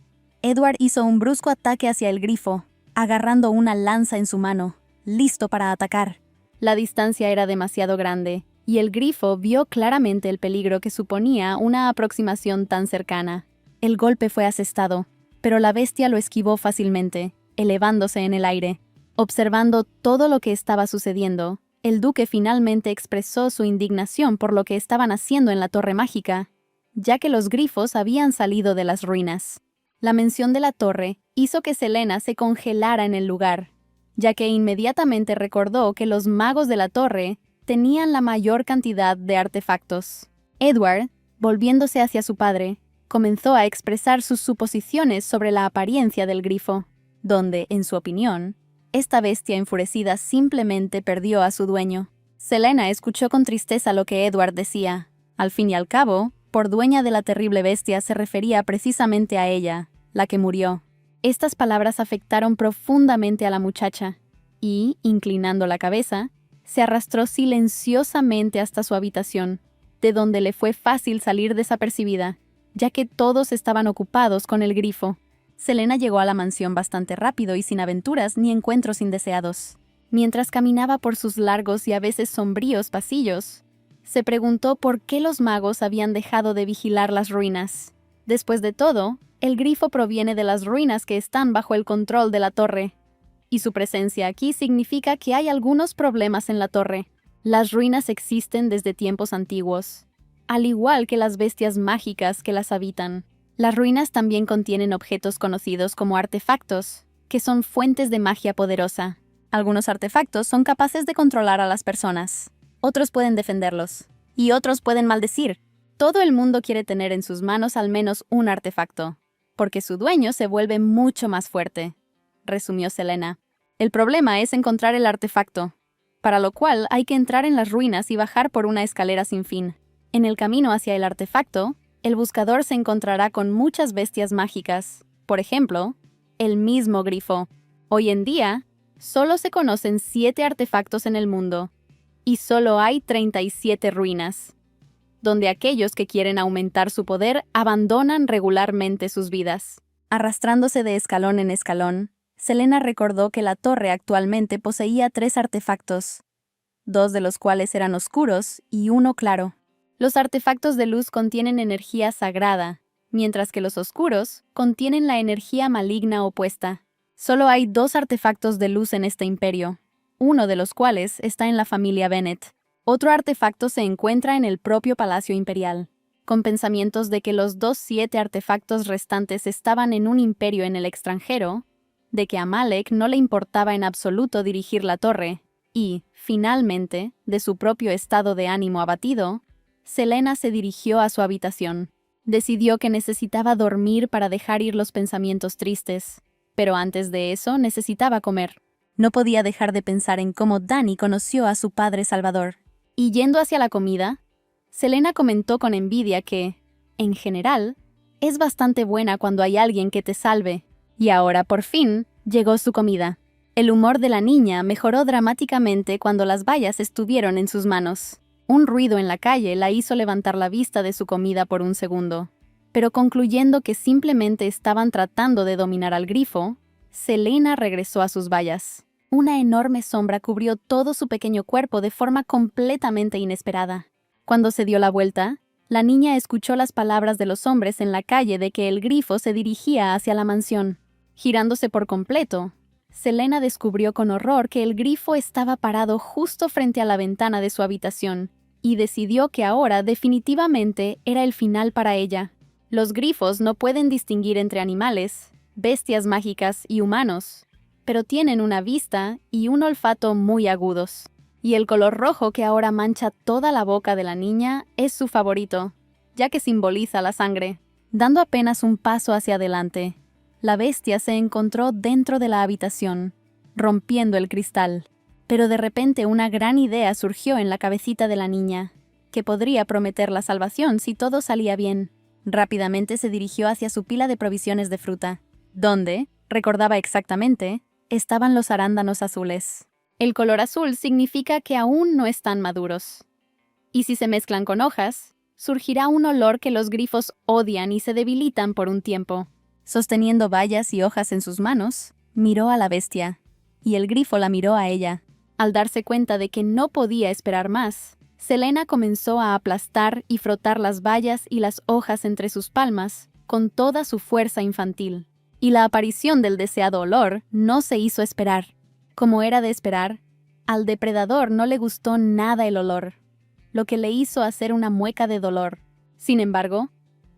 Edward hizo un brusco ataque hacia el grifo, agarrando una lanza en su mano, listo para atacar. La distancia era demasiado grande, y el grifo vio claramente el peligro que suponía una aproximación tan cercana. El golpe fue asestado, pero la bestia lo esquivó fácilmente, elevándose en el aire. Observando todo lo que estaba sucediendo, el duque finalmente expresó su indignación por lo que estaban haciendo en la torre mágica, ya que los grifos habían salido de las ruinas. La mención de la torre hizo que Selena se congelara en el lugar, ya que inmediatamente recordó que los magos de la torre tenían la mayor cantidad de artefactos. Edward, volviéndose hacia su padre, comenzó a expresar sus suposiciones sobre la apariencia del grifo, donde, en su opinión, esta bestia enfurecida simplemente perdió a su dueño. Selena escuchó con tristeza lo que Edward decía. Al fin y al cabo, por dueña de la terrible bestia se refería precisamente a ella, la que murió. Estas palabras afectaron profundamente a la muchacha, y, inclinando la cabeza, se arrastró silenciosamente hasta su habitación, de donde le fue fácil salir desapercibida, ya que todos estaban ocupados con el grifo. Selena llegó a la mansión bastante rápido y sin aventuras ni encuentros indeseados. Mientras caminaba por sus largos y a veces sombríos pasillos, se preguntó por qué los magos habían dejado de vigilar las ruinas. Después de todo, el grifo proviene de las ruinas que están bajo el control de la torre, y su presencia aquí significa que hay algunos problemas en la torre. Las ruinas existen desde tiempos antiguos, al igual que las bestias mágicas que las habitan. Las ruinas también contienen objetos conocidos como artefactos, que son fuentes de magia poderosa. Algunos artefactos son capaces de controlar a las personas, otros pueden defenderlos, y otros pueden maldecir. Todo el mundo quiere tener en sus manos al menos un artefacto, porque su dueño se vuelve mucho más fuerte, resumió Selena. El problema es encontrar el artefacto, para lo cual hay que entrar en las ruinas y bajar por una escalera sin fin. En el camino hacia el artefacto, el buscador se encontrará con muchas bestias mágicas, por ejemplo, el mismo grifo. Hoy en día, solo se conocen 7 artefactos en el mundo, y solo hay 37 ruinas, donde aquellos que quieren aumentar su poder abandonan regularmente sus vidas. Arrastrándose de escalón en escalón, Selena recordó que la torre actualmente poseía 3 artefactos, 2 de los cuales eran oscuros y 1 claro. Los artefactos de luz contienen energía sagrada, mientras que los oscuros contienen la energía maligna opuesta. Solo hay 2 artefactos de luz en este imperio, uno de los cuales está en la familia Bennett. Otro artefacto se encuentra en el propio Palacio Imperial. Con pensamientos de que los 7 artefactos restantes estaban en un imperio en el extranjero, de que a Malek no le importaba en absoluto dirigir la torre, y, finalmente, de su propio estado de ánimo abatido, Selena se dirigió a su habitación. Decidió que necesitaba dormir para dejar ir los pensamientos tristes, pero antes de eso necesitaba comer. No podía dejar de pensar en cómo Danny conoció a su padre Salvador. Y yendo hacia la comida, Selena comentó con envidia que, en general, es bastante buena cuando hay alguien que te salve. Y ahora, por fin, llegó su comida. El humor de la niña mejoró dramáticamente cuando las bayas estuvieron en sus manos. Un ruido en la calle la hizo levantar la vista de su comida por un segundo. Pero concluyendo que simplemente estaban tratando de dominar al grifo, Selena regresó a sus bayas. Una enorme sombra cubrió todo su pequeño cuerpo de forma completamente inesperada. Cuando se dio la vuelta, la niña escuchó las palabras de los hombres en la calle de que el grifo se dirigía hacia la mansión. Girándose por completo, Selena descubrió con horror que el grifo estaba parado justo frente a la ventana de su habitación, y decidió que ahora definitivamente era el final para ella. Los grifos no pueden distinguir entre animales, bestias mágicas y humanos, pero tienen una vista y un olfato muy agudos. Y el color rojo que ahora mancha toda la boca de la niña es su favorito, ya que simboliza la sangre. Dando apenas un paso hacia adelante, la bestia se encontró dentro de la habitación, rompiendo el cristal. Pero de repente una gran idea surgió en la cabecita de la niña, que podría prometer la salvación si todo salía bien. Rápidamente se dirigió hacia su pila de provisiones de fruta, donde, recordaba exactamente, estaban los arándanos azules. El color azul significa que aún no están maduros. Y si se mezclan con hojas, surgirá un olor que los grifos odian y se debilitan por un tiempo. Sosteniendo bayas y hojas en sus manos, miró a la bestia, y el grifo la miró a ella. Al darse cuenta de que no podía esperar más, Selena comenzó a aplastar y frotar las bayas y las hojas entre sus palmas con toda su fuerza infantil. Y la aparición del deseado olor no se hizo esperar. Como era de esperar, al depredador no le gustó nada el olor, lo que le hizo hacer una mueca de dolor. Sin embargo,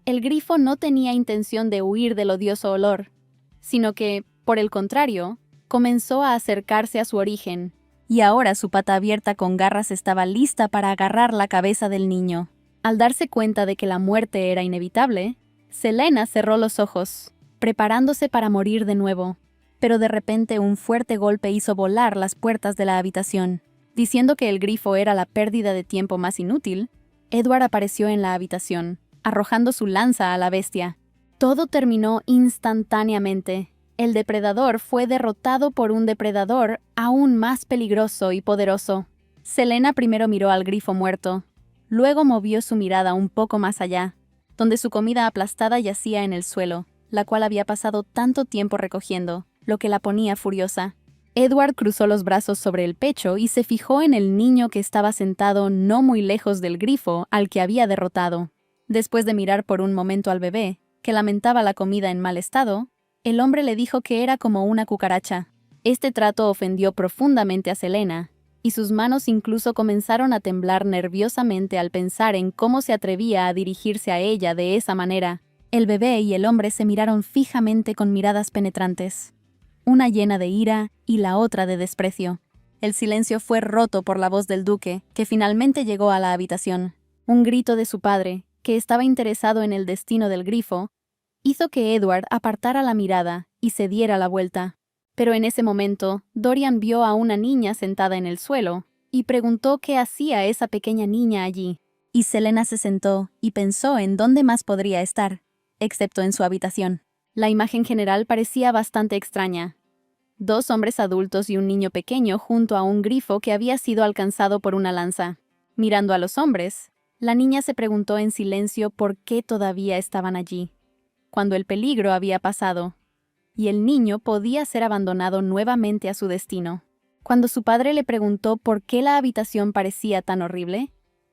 el grifo no tenía intención de huir del odioso olor, sino que, por el contrario, comenzó a acercarse a su origen, y ahora su pata abierta con garras estaba lista para agarrar la cabeza del niño. Al darse cuenta de que la muerte era inevitable, Selena cerró los ojos, preparándose para morir de nuevo. Pero de repente un fuerte golpe hizo volar las puertas de la habitación. Diciendo que el grifo era la pérdida de tiempo más inútil, Edward apareció en la habitación, arrojando su lanza a la bestia. Todo terminó instantáneamente. El depredador fue derrotado por un depredador aún más peligroso y poderoso. Selena primero miró al grifo muerto, luego movió su mirada un poco más allá, donde su comida aplastada yacía en el suelo, la cual había pasado tanto tiempo recogiendo, lo que la ponía furiosa. Edward cruzó los brazos sobre el pecho y se fijó en el niño que estaba sentado no muy lejos del grifo al que había derrotado. Después de mirar por un momento al bebé, que lamentaba la comida en mal estado, el hombre le dijo que era como una cucaracha. Este trato ofendió profundamente a Selena, y sus manos incluso comenzaron a temblar nerviosamente al pensar en cómo se atrevía a dirigirse a ella de esa manera. El bebé y el hombre se miraron fijamente con miradas penetrantes, una llena de ira y la otra de desprecio. El silencio fue roto por la voz del duque, que finalmente llegó a la habitación. Un grito de su padre, que estaba interesado en el destino del grifo, hizo que Edward apartara la mirada y se diera la vuelta. Pero en ese momento, Dorian vio a una niña sentada en el suelo y preguntó qué hacía esa pequeña niña allí. Y Selena se sentó y pensó en dónde más podría estar, excepto en su habitación. La imagen general parecía bastante extraña. 2 hombres adultos y un niño pequeño junto a un grifo que había sido alcanzado por una lanza. Mirando a los hombres, la niña se preguntó en silencio por qué todavía estaban allí, cuando el peligro había pasado, y el niño podía ser abandonado nuevamente a su destino. Cuando su padre le preguntó por qué la habitación parecía tan horrible,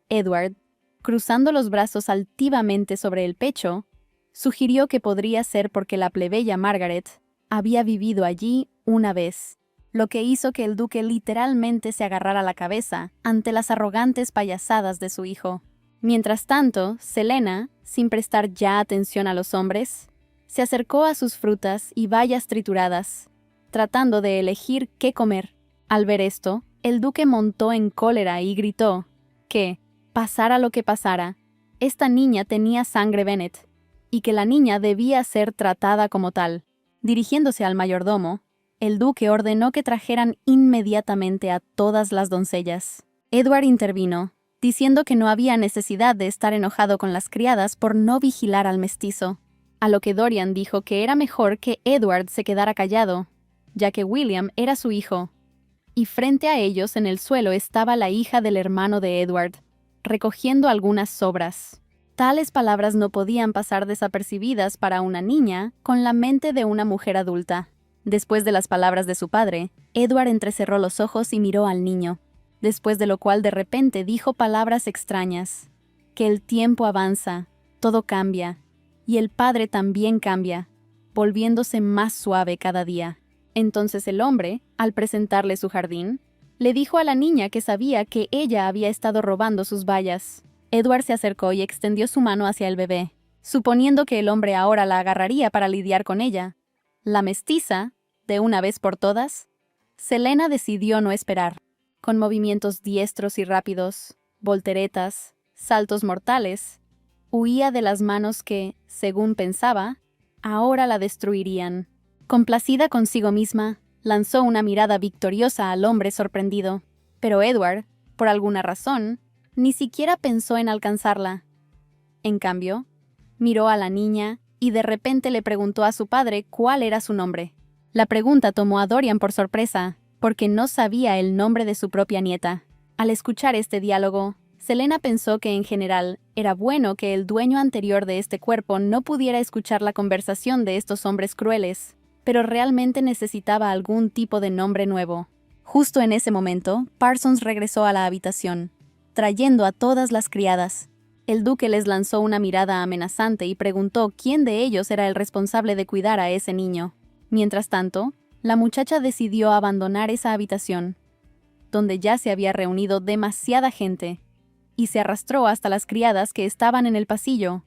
Edward, cruzando los brazos altivamente sobre el pecho, sugirió que podría ser porque la plebeya Margaret había vivido allí una vez, lo que hizo que el duque literalmente se agarrara la cabeza ante las arrogantes payasadas de su hijo. Mientras tanto, Selena, sin prestar ya atención a los hombres, se acercó a sus frutas y bayas trituradas, tratando de elegir qué comer. Al ver esto, el duque montó en cólera y gritó que, Pasara lo que pasara, esta niña tenía sangre Bennet, y que la niña debía ser tratada como tal. Dirigiéndose al mayordomo, el duque ordenó que trajeran inmediatamente a todas las doncellas. Edward intervino, diciendo que no había necesidad de estar enojado con las criadas por no vigilar al mestizo, a lo que Dorian dijo que era mejor que Edward se quedara callado, ya que William era su hijo, y frente a ellos en el suelo estaba la hija del hermano de Edward, recogiendo algunas sobras. Tales palabras no podían pasar desapercibidas para una niña con la mente de una mujer adulta. Después de las palabras de su padre, Edward entrecerró los ojos y miró al niño, después de lo cual de repente dijo palabras extrañas, que el tiempo avanza, todo cambia, y el padre también cambia, volviéndose más suave cada día. Entonces el hombre, al presentarle su jardín, le dijo a la niña que sabía que ella había estado robando sus bayas. Edward se acercó y extendió su mano hacia el bebé, suponiendo que el hombre ahora la agarraría para lidiar con ella. La mestiza, de una vez por todas, Selena decidió no esperar. Con movimientos diestros y rápidos, volteretas, saltos mortales, huía de las manos que, según pensaba, ahora la destruirían. Complacida consigo misma, lanzó una mirada victoriosa al hombre sorprendido, pero Edward, por alguna razón, ni siquiera pensó en alcanzarla. En cambio, miró a la niña y de repente le preguntó a su padre cuál era su nombre. La pregunta tomó a Dorian por sorpresa, porque no sabía el nombre de su propia nieta. Al escuchar este diálogo, Selena pensó que en general era bueno que el dueño anterior de este cuerpo no pudiera escuchar la conversación de estos hombres crueles, pero realmente necesitaba algún tipo de nombre nuevo. Justo en ese momento, Parsons regresó a la habitación, trayendo a todas las criadas. El duque les lanzó una mirada amenazante y preguntó quién de ellos era el responsable de cuidar a ese niño. Mientras tanto, la muchacha decidió abandonar esa habitación, donde ya se había reunido demasiada gente, y se arrastró hasta las criadas que estaban en el pasillo,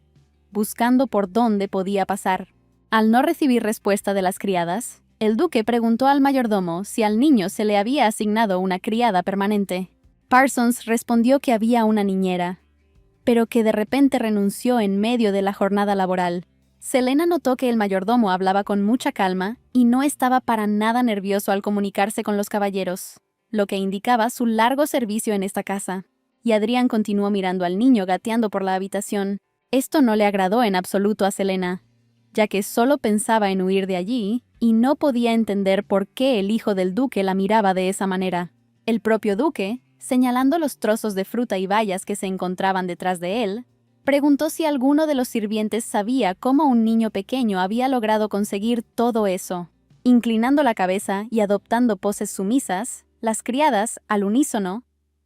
buscando por dónde podía pasar. Al no recibir respuesta de las criadas, el duque preguntó al mayordomo si al niño se le había asignado una criada permanente. Parsons respondió que había una niñera, pero que de repente renunció en medio de la jornada laboral. Selena notó que el mayordomo hablaba con mucha calma y no estaba para nada nervioso al comunicarse con los caballeros, lo que indicaba su largo servicio en esta casa. Y Adrián continuó mirando al niño gateando por la habitación. Esto no le agradó en absoluto a Selena, ya que solo pensaba en huir de allí y no podía entender por qué el hijo del duque la miraba de esa manera. El propio duque, señalando los trozos de fruta y bayas que se encontraban detrás de él, preguntó si alguno de los sirvientes sabía cómo un niño pequeño había logrado conseguir todo eso. Inclinando la cabeza y adoptando poses sumisas, las criadas, al unísono,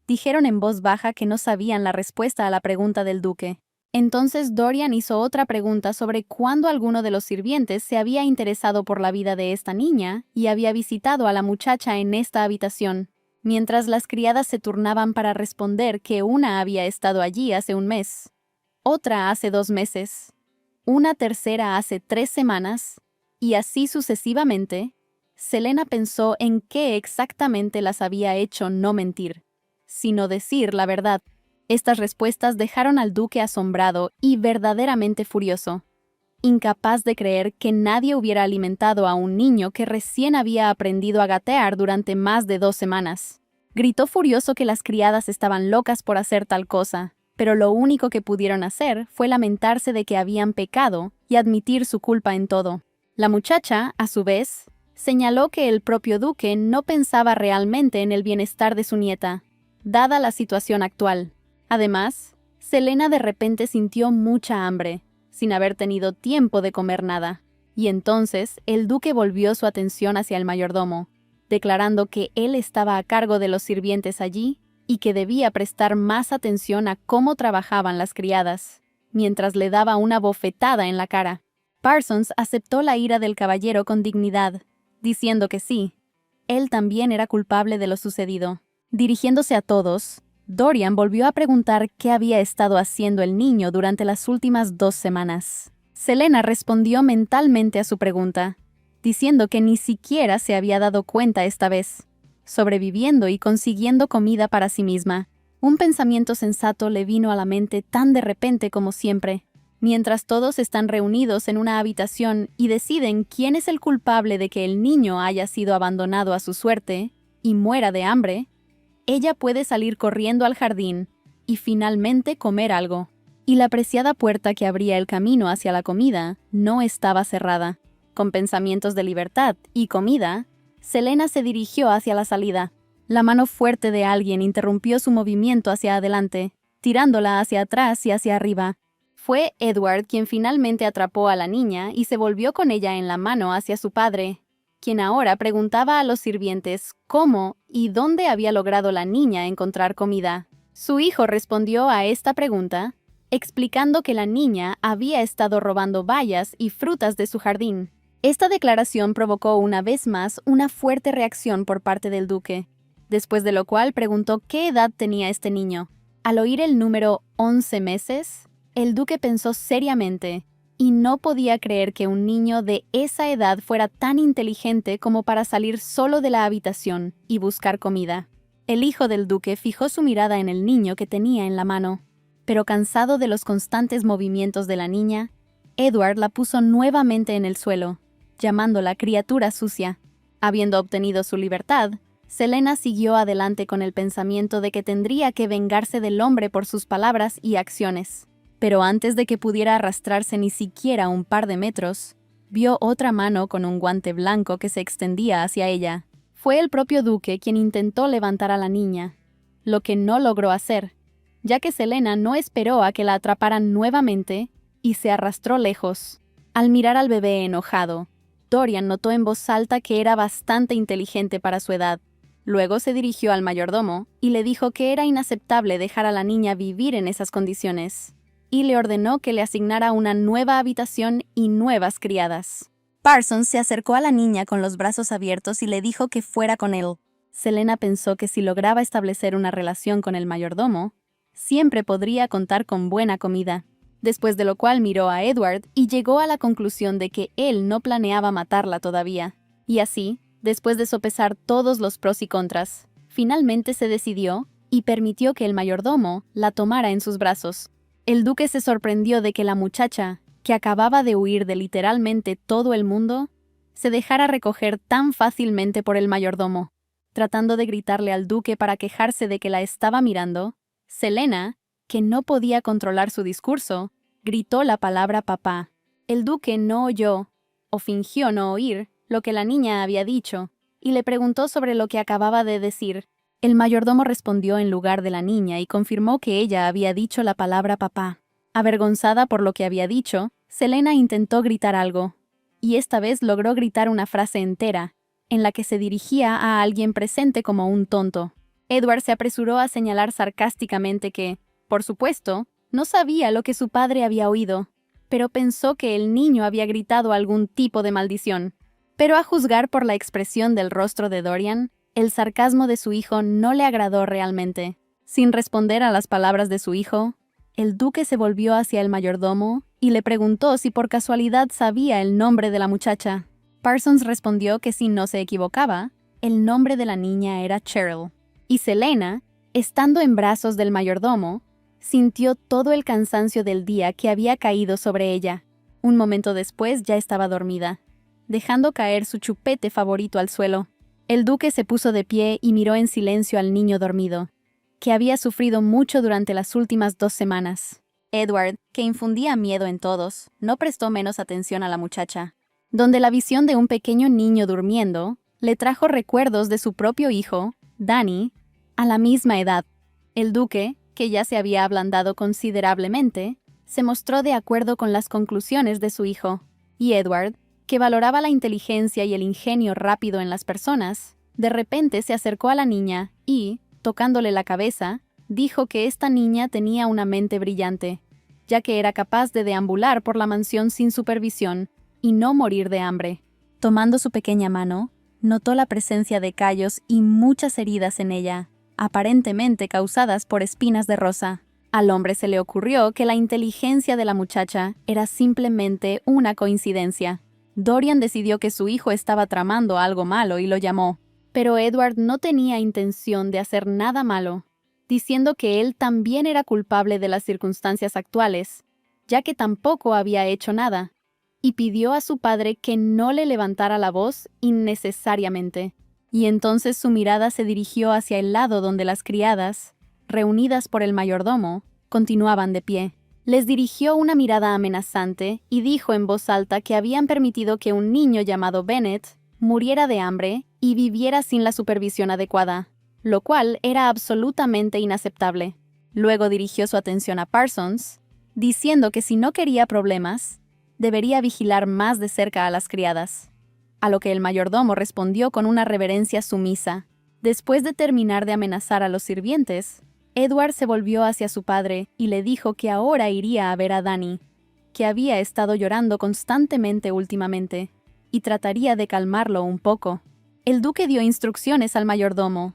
dijeron en voz baja que no sabían la respuesta a la pregunta del duque. Entonces Dorian hizo otra pregunta sobre cuándo alguno de los sirvientes se había interesado por la vida de esta niña y había visitado a la muchacha en esta habitación, mientras las criadas se turnaban para responder que una había estado allí hace un mes, otra hace 2 meses, una tercera hace 3 semanas, y así sucesivamente. Selena pensó en qué exactamente las había hecho no mentir, sino decir la verdad. Estas respuestas dejaron al duque asombrado y verdaderamente furioso, incapaz de creer que nadie hubiera alimentado a un niño que recién había aprendido a gatear durante más de 2 semanas. Gritó furioso que las criadas estaban locas por hacer tal cosa, pero lo único que pudieron hacer fue lamentarse de que habían pecado y admitir su culpa en todo. La muchacha, a su vez, señaló que el propio duque no pensaba realmente en el bienestar de su nieta, dada la situación actual. Además, Selena de repente sintió mucha hambre, sin haber tenido tiempo de comer nada, y entonces el duque volvió su atención hacia el mayordomo, declarando que él estaba a cargo de los sirvientes allí y que debía prestar más atención a cómo trabajaban las criadas, mientras le daba una bofetada en la cara. Parsons aceptó la ira del caballero con dignidad, diciendo que sí, él también era culpable de lo sucedido. Dirigiéndose a todos, Dorian volvió a preguntar qué había estado haciendo el niño durante las últimas 2 semanas. Selena respondió mentalmente a su pregunta, diciendo que ni siquiera se había dado cuenta esta vez, sobreviviendo y consiguiendo comida para sí misma. Un pensamiento sensato le vino a la mente tan de repente como siempre. Mientras todos están reunidos en una habitación y deciden quién es el culpable de que el niño haya sido abandonado a su suerte y muera de hambre, ella puede salir corriendo al jardín y finalmente comer algo. Y la preciada puerta que abría el camino hacia la comida no estaba cerrada. Con pensamientos de libertad y comida, Selena se dirigió hacia la salida. La mano fuerte de alguien interrumpió su movimiento hacia adelante, tirándola hacia atrás y hacia arriba. Fue Edward quien finalmente atrapó a la niña y se volvió con ella en la mano hacia su padre, quien ahora preguntaba a los sirvientes cómo y dónde había logrado la niña encontrar comida. Su hijo respondió a esta pregunta, explicando que la niña había estado robando bayas y frutas de su jardín. Esta declaración provocó una vez más una fuerte reacción por parte del duque, después de lo cual preguntó qué edad tenía este niño. Al oír el número 11 meses, el duque pensó seriamente y no podía creer que un niño de esa edad fuera tan inteligente como para salir solo de la habitación y buscar comida. El hijo del duque fijó su mirada en el niño que tenía en la mano, pero cansado de los constantes movimientos de la niña, Edward la puso nuevamente en el suelo, llamándola criatura sucia. Habiendo obtenido su libertad, Selena siguió adelante con el pensamiento de que tendría que vengarse del hombre por sus palabras y acciones. Pero antes de que pudiera arrastrarse ni siquiera un par de metros, vio otra mano con un guante blanco que se extendía hacia ella. Fue el propio duque quien intentó levantar a la niña, lo que no logró hacer, ya que Selena no esperó a que la atraparan nuevamente y se arrastró lejos. Al mirar al bebé enojado, Dorian notó en voz alta que era bastante inteligente para su edad. Luego se dirigió al mayordomo y le dijo que era inaceptable dejar a la niña vivir en esas condiciones, y le ordenó que le asignara una nueva habitación y nuevas criadas. Parsons se acercó a la niña con los brazos abiertos y le dijo que fuera con él. Selena pensó que si lograba establecer una relación con el mayordomo, siempre podría contar con buena comida. Después de lo cual miró a Edward y llegó a la conclusión de que él no planeaba matarla todavía. Y así, después de sopesar todos los pros y contras, finalmente se decidió y permitió que el mayordomo la tomara en sus brazos. El duque se sorprendió de que la muchacha, que acababa de huir de literalmente todo el mundo, se dejara recoger tan fácilmente por el mayordomo. Tratando de gritarle al duque para quejarse de que la estaba mirando, Selena, que no podía controlar su discurso, gritó la palabra papá. El duque no oyó, o fingió no oír, lo que la niña había dicho, y le preguntó sobre lo que acababa de decir. El mayordomo respondió en lugar de la niña y confirmó que ella había dicho la palabra papá. Avergonzada por lo que había dicho, Selena intentó gritar algo, y esta vez logró gritar una frase entera, en la que se dirigía a alguien presente como un tonto. Edward se apresuró a señalar sarcásticamente que, por supuesto, no sabía lo que su padre había oído, pero pensó que el niño había gritado algún tipo de maldición. Pero a juzgar por la expresión del rostro de Dorian, el sarcasmo de su hijo no le agradó realmente. Sin responder a las palabras de su hijo, el duque se volvió hacia el mayordomo y le preguntó si por casualidad sabía el nombre de la muchacha. Parsons respondió que si no se equivocaba, el nombre de la niña era Cheryl. Y Selena, estando en brazos del mayordomo, sintió todo el cansancio del día que había caído sobre ella. Un momento después ya estaba dormida, dejando caer su chupete favorito al suelo. El duque se puso de pie y miró en silencio al niño dormido, que había sufrido mucho durante las últimas 2 semanas. Edward, que infundía miedo en todos, no prestó menos atención a la muchacha, donde la visión de un pequeño niño durmiendo le trajo recuerdos de su propio hijo, Danny, a la misma edad. El duque, que ya se había ablandado considerablemente, se mostró de acuerdo con las conclusiones de su hijo, y Edward, que valoraba la inteligencia y el ingenio rápido en las personas, de repente se acercó a la niña y, tocándole la cabeza, dijo que esta niña tenía una mente brillante, ya que era capaz de deambular por la mansión sin supervisión y no morir de hambre. Tomando su pequeña mano, notó la presencia de callos y muchas heridas en ella, aparentemente causadas por espinas de rosa. Al hombre se le ocurrió que la inteligencia de la muchacha era simplemente una coincidencia. Dorian decidió que su hijo estaba tramando algo malo y lo llamó, pero Edward no tenía intención de hacer nada malo. diciendo que él también era culpable de las circunstancias actuales, ya que tampoco había hecho nada, y pidió a su padre que no le levantara la voz innecesariamente. Y entonces su mirada se dirigió hacia el lado donde las criadas, reunidas por el mayordomo, continuaban de pie. Les dirigió una mirada amenazante y dijo en voz alta que habían permitido que un niño llamado Bennett muriera de hambre y viviera sin la supervisión adecuada, lo cual era absolutamente inaceptable. Luego dirigió su atención a Parsons, diciendo que si no quería problemas, debería vigilar más de cerca a las criadas. A lo que el mayordomo respondió con una reverencia sumisa. Después de terminar de amenazar a los sirvientes, Edward se volvió hacia su padre y le dijo que ahora iría a ver a Danny, que había estado llorando constantemente últimamente, y trataría de calmarlo un poco. El duque dio instrucciones al mayordomo.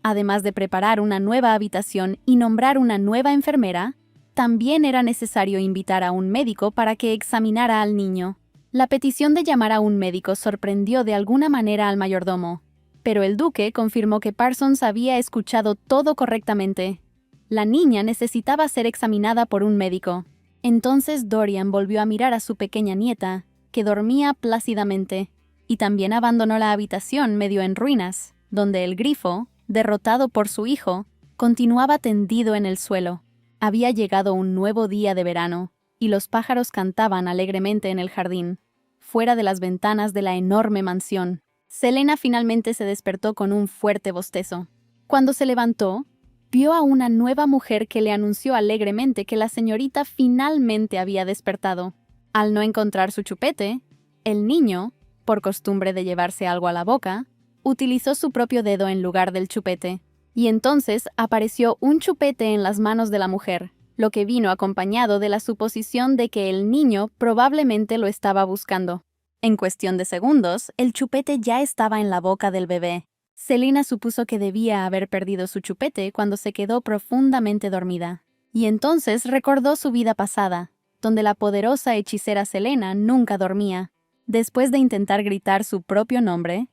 Además de preparar una nueva habitación y nombrar una nueva enfermera, también era necesario invitar a un médico para que examinara al niño. La petición de llamar a un médico sorprendió de alguna manera al mayordomo, pero el duque confirmó que Parsons había escuchado todo correctamente. La niña necesitaba ser examinada por un médico. Entonces Dorian volvió a mirar a su pequeña nieta, que dormía plácidamente, y también abandonó la habitación medio en ruinas, donde el grifo, derrotado por su hijo, continuaba tendido en el suelo. Había llegado un nuevo día de verano, y los pájaros cantaban alegremente en el jardín, fuera de las ventanas de la enorme mansión. Selena finalmente se despertó con un fuerte bostezo. Cuando se levantó, vio a una nueva mujer que le anunció alegremente que la señorita finalmente había despertado. Al no encontrar su chupete, el niño, por costumbre de llevarse algo a la boca, utilizó su propio dedo en lugar del chupete. Y entonces apareció un chupete en las manos de la mujer, lo que vino acompañado de la suposición de que el niño probablemente lo estaba buscando. En cuestión de segundos, el chupete ya estaba en la boca del bebé. Selena supuso que debía haber perdido su chupete cuando se quedó profundamente dormida. Y entonces recordó su vida pasada, donde la poderosa hechicera Selena nunca dormía. Después de intentar gritar su propio nombre,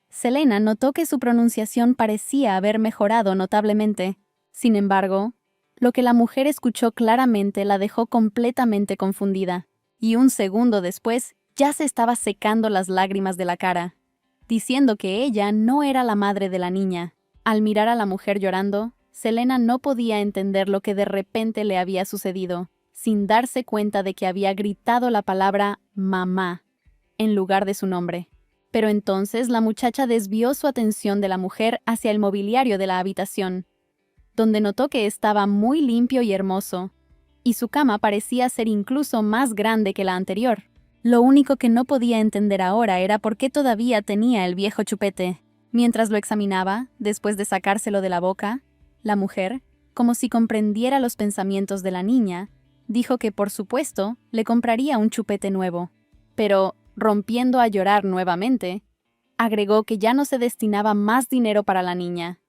Selena notó que su pronunciación parecía haber mejorado notablemente. Sin embargo, lo que la mujer escuchó claramente la dejó completamente confundida, y un segundo después ya se estaba secando las lágrimas de la cara, diciendo que ella no era la madre de la niña. Al mirar a la mujer llorando, Selena no podía entender lo que de repente le había sucedido, sin darse cuenta de que había gritado la palabra mamá en lugar de su nombre. Pero entonces la muchacha desvió su atención de la mujer hacia el mobiliario de la habitación, donde notó que estaba muy limpio y hermoso, y su cama parecía ser incluso más grande que la anterior. Lo único que no podía entender ahora era por qué todavía tenía el viejo chupete. Mientras lo examinaba, después de sacárselo de la boca, la mujer, como si comprendiera los pensamientos de la niña, dijo que por supuesto le compraría un chupete nuevo. Pero, rompiendo a llorar nuevamente, agregó que ya no se destinaba más dinero para la niña,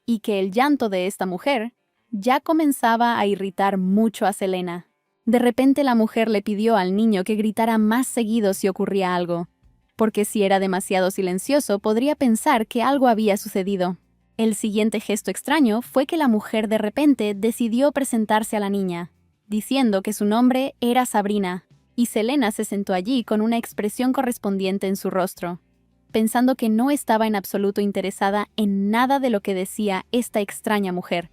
y que el llanto de esta mujer ya comenzaba a irritar mucho a Selena. De repente la mujer le pidió al niño que gritara más seguido si ocurría algo, porque si era demasiado silencioso podría pensar que algo había sucedido. El siguiente gesto extraño fue que la mujer de repente decidió presentarse a la niña, diciendo que su nombre era Sabrina, y Selena se sentó allí con una expresión correspondiente en su rostro, pensando que no estaba en absoluto interesada en nada de lo que decía esta extraña mujer,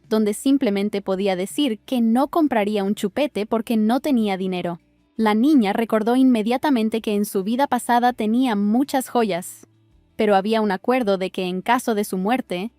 donde simplemente podía decir que no compraría un chupete porque no tenía dinero. La niña recordó inmediatamente que en su vida pasada tenía muchas joyas, pero había un acuerdo de que en caso de su muerte,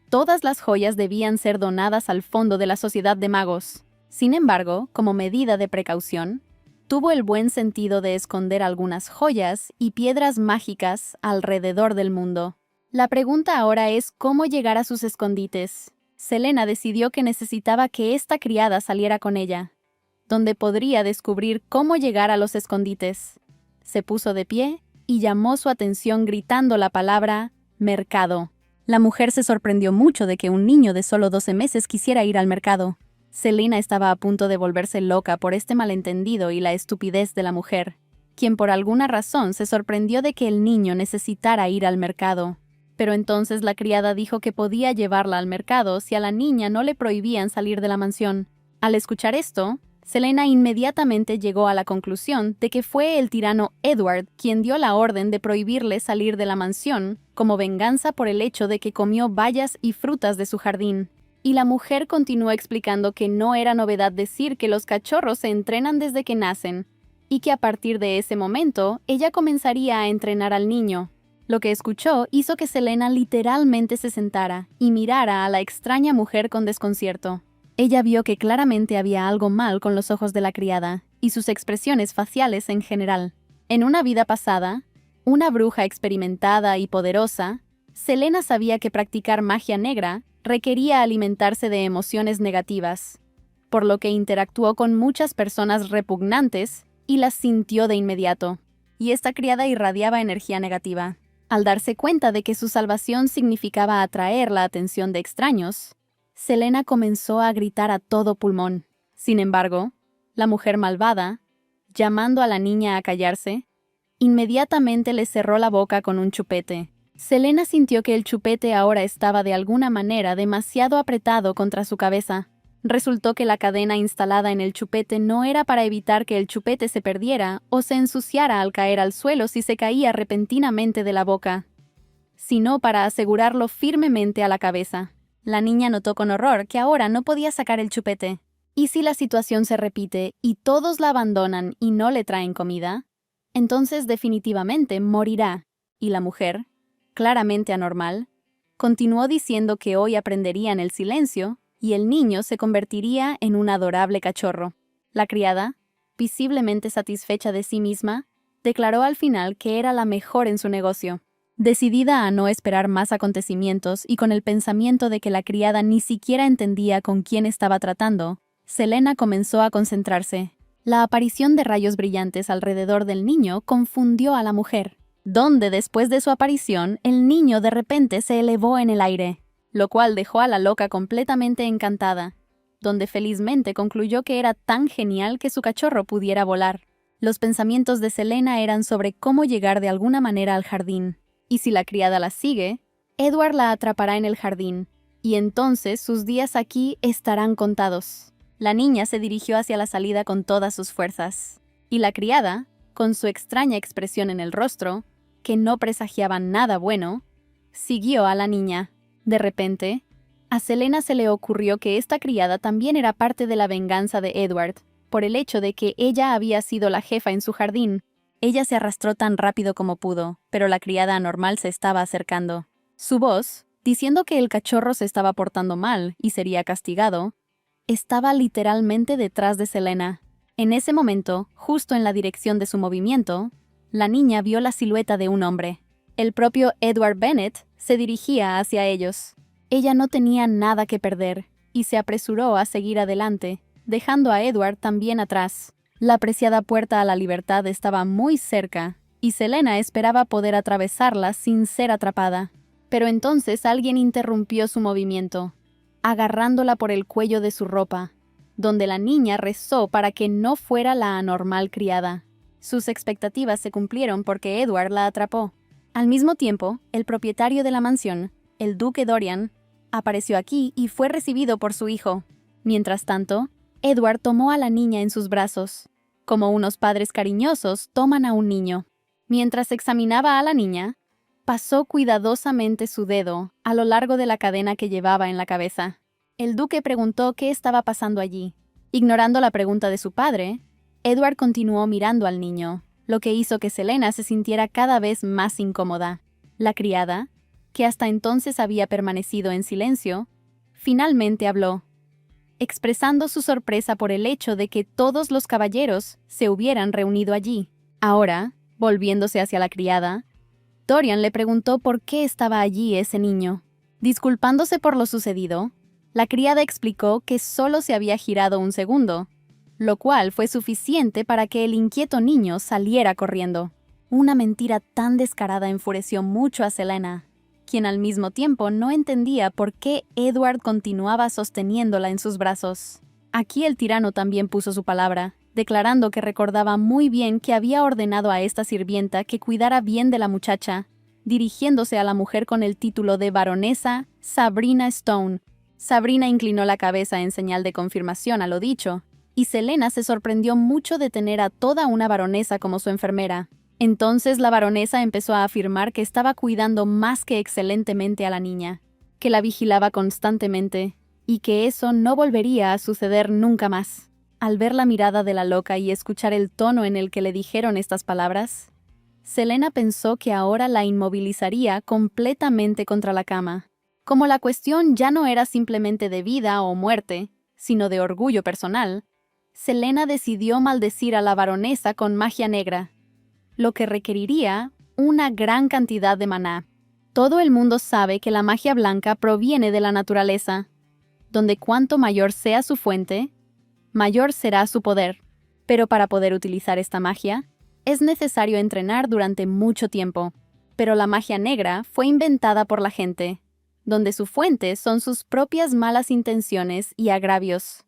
todas las joyas debían ser donadas al fondo de la Sociedad de Magos. Sin embargo, como medida de precaución, tuvo el buen sentido de esconder algunas joyas y piedras mágicas alrededor del mundo. La pregunta ahora es cómo llegar a sus escondites. Selena decidió que necesitaba que esta criada saliera con ella, donde podría descubrir cómo llegar a los escondites. Se puso de pie y llamó su atención gritando la palabra mercado. La mujer se sorprendió mucho de que un niño de solo 12 meses quisiera ir al mercado. Selena estaba a punto de volverse loca por este malentendido y la estupidez de la mujer, quien por alguna razón se sorprendió de que el niño necesitara ir al mercado. Pero entonces la criada dijo que podía llevarla al mercado si a la niña no le prohibían salir de la mansión. Al escuchar esto, Selena inmediatamente llegó a la conclusión de que fue el tirano Edward quien dio la orden de prohibirle salir de la mansión como venganza por el hecho de que comió bayas y frutas de su jardín. Y la mujer continuó explicando que no era novedad decir que los cachorros se entrenan desde que nacen, y que a partir de ese momento ella comenzaría a entrenar al niño. Lo que escuchó hizo que Selena literalmente se sentara y mirara a la extraña mujer con desconcierto. Ella vio que claramente había algo mal con los ojos de la criada y sus expresiones faciales en general. En una vida pasada, una bruja experimentada y poderosa, Selena sabía que practicar magia negra requería alimentarse de emociones negativas, por lo que interactuó con muchas personas repugnantes y las sintió de inmediato. Y esta criada irradiaba energía negativa. Al darse cuenta de que su salvación significaba atraer la atención de extraños, Selena comenzó a gritar a todo pulmón. Sin embargo, la mujer malvada, llamando a la niña a callarse, inmediatamente le cerró la boca con un chupete. Selena sintió que el chupete ahora estaba de alguna manera demasiado apretado contra su cabeza. Resultó que la cadena instalada en el chupete no era para evitar que el chupete se perdiera o se ensuciara al caer al suelo si se caía repentinamente de la boca, sino para asegurarlo firmemente a la cabeza. La niña notó con horror que ahora no podía sacar el chupete. ¿Y si la situación se repite y todos la abandonan y no le traen comida? Entonces definitivamente morirá. Y la mujer, claramente anormal, continuó diciendo que hoy aprenderían el silencio y el niño se convertiría en un adorable cachorro. La criada, visiblemente satisfecha de sí misma, declaró al final que era la mejor en su negocio. Decidida a no esperar más acontecimientos y con el pensamiento de que la criada ni siquiera entendía con quién estaba tratando, Selena comenzó a concentrarse. La aparición de rayos brillantes alrededor del niño confundió a la mujer, donde después de su aparición el niño de repente se elevó en el aire, lo cual dejó a la loca completamente encantada, donde felizmente concluyó que era tan genial que su cachorro pudiera volar. Los pensamientos de Selena eran sobre cómo llegar de alguna manera al jardín, y si la criada la sigue, Edward la atrapará en el jardín, y entonces sus días aquí estarán contados. La niña se dirigió hacia la salida con todas sus fuerzas, y la criada, con su extraña expresión en el rostro, que no presagiaba nada bueno, siguió a la niña. De repente, a Selena se le ocurrió que esta criada también era parte de la venganza de Edward, por el hecho de que ella había sido la jefa en su jardín. Ella se arrastró tan rápido como pudo, pero la criada anormal se estaba acercando. Su voz, diciendo que el cachorro se estaba portando mal y sería castigado, estaba literalmente detrás de Selena. En ese momento, justo en la dirección de su movimiento, la niña vio la silueta de un hombre. El propio Edward Bennet se dirigía hacia ellos. Ella no tenía nada que perder, y se apresuró a seguir adelante, dejando a Edward también atrás. La apreciada puerta a la libertad estaba muy cerca, y Selena esperaba poder atravesarla sin ser atrapada. Pero entonces alguien interrumpió su movimiento, agarrándola por el cuello de su ropa, donde la niña rezó para que no fuera la anormal criada. Sus expectativas se cumplieron porque Edward la atrapó. Al mismo tiempo, el propietario de la mansión, el duque Dorian, apareció aquí y fue recibido por su hijo. Mientras tanto, Edward tomó a la niña en sus brazos, como unos padres cariñosos toman a un niño. Mientras examinaba a la niña, pasó cuidadosamente su dedo a lo largo de la cadena que llevaba en la cabeza. El duque preguntó qué estaba pasando allí. Ignorando la pregunta de su padre, Edward continuó mirando al niño, lo que hizo que Selena se sintiera cada vez más incómoda. La criada, que hasta entonces había permanecido en silencio, finalmente habló, expresando su sorpresa por el hecho de que todos los caballeros se hubieran reunido allí. Ahora, volviéndose hacia la criada, Dorian le preguntó por qué estaba allí ese niño. Disculpándose por lo sucedido, la criada explicó que solo se había girado un segundo, lo cual fue suficiente para que el inquieto niño saliera corriendo. Una mentira tan descarada enfureció mucho a Selena, quien al mismo tiempo no entendía por qué Edward continuaba sosteniéndola en sus brazos. Aquí el tirano también puso su palabra, declarando que recordaba muy bien que había ordenado a esta sirvienta que cuidara bien de la muchacha, dirigiéndose a la mujer con el título de baronesa Sabrina Stone. Sabrina inclinó la cabeza en señal de confirmación a lo dicho, y Selena se sorprendió mucho de tener a toda una baronesa como su enfermera. Entonces la baronesa empezó a afirmar que estaba cuidando más que excelentemente a la niña, que la vigilaba constantemente, y que eso no volvería a suceder nunca más. Al ver la mirada de la loca y escuchar el tono en el que le dijeron estas palabras, Selena pensó que ahora la inmovilizaría completamente contra la cama. Como la cuestión ya no era simplemente de vida o muerte, sino de orgullo personal, Selena decidió maldecir a la baronesa con magia negra, lo que requeriría una gran cantidad de maná. Todo el mundo sabe que la magia blanca proviene de la naturaleza, donde cuanto mayor sea su fuente, mayor será su poder. Pero para poder utilizar esta magia, es necesario entrenar durante mucho tiempo. Pero la magia negra fue inventada por la gente, donde su fuente son sus propias malas intenciones y agravios,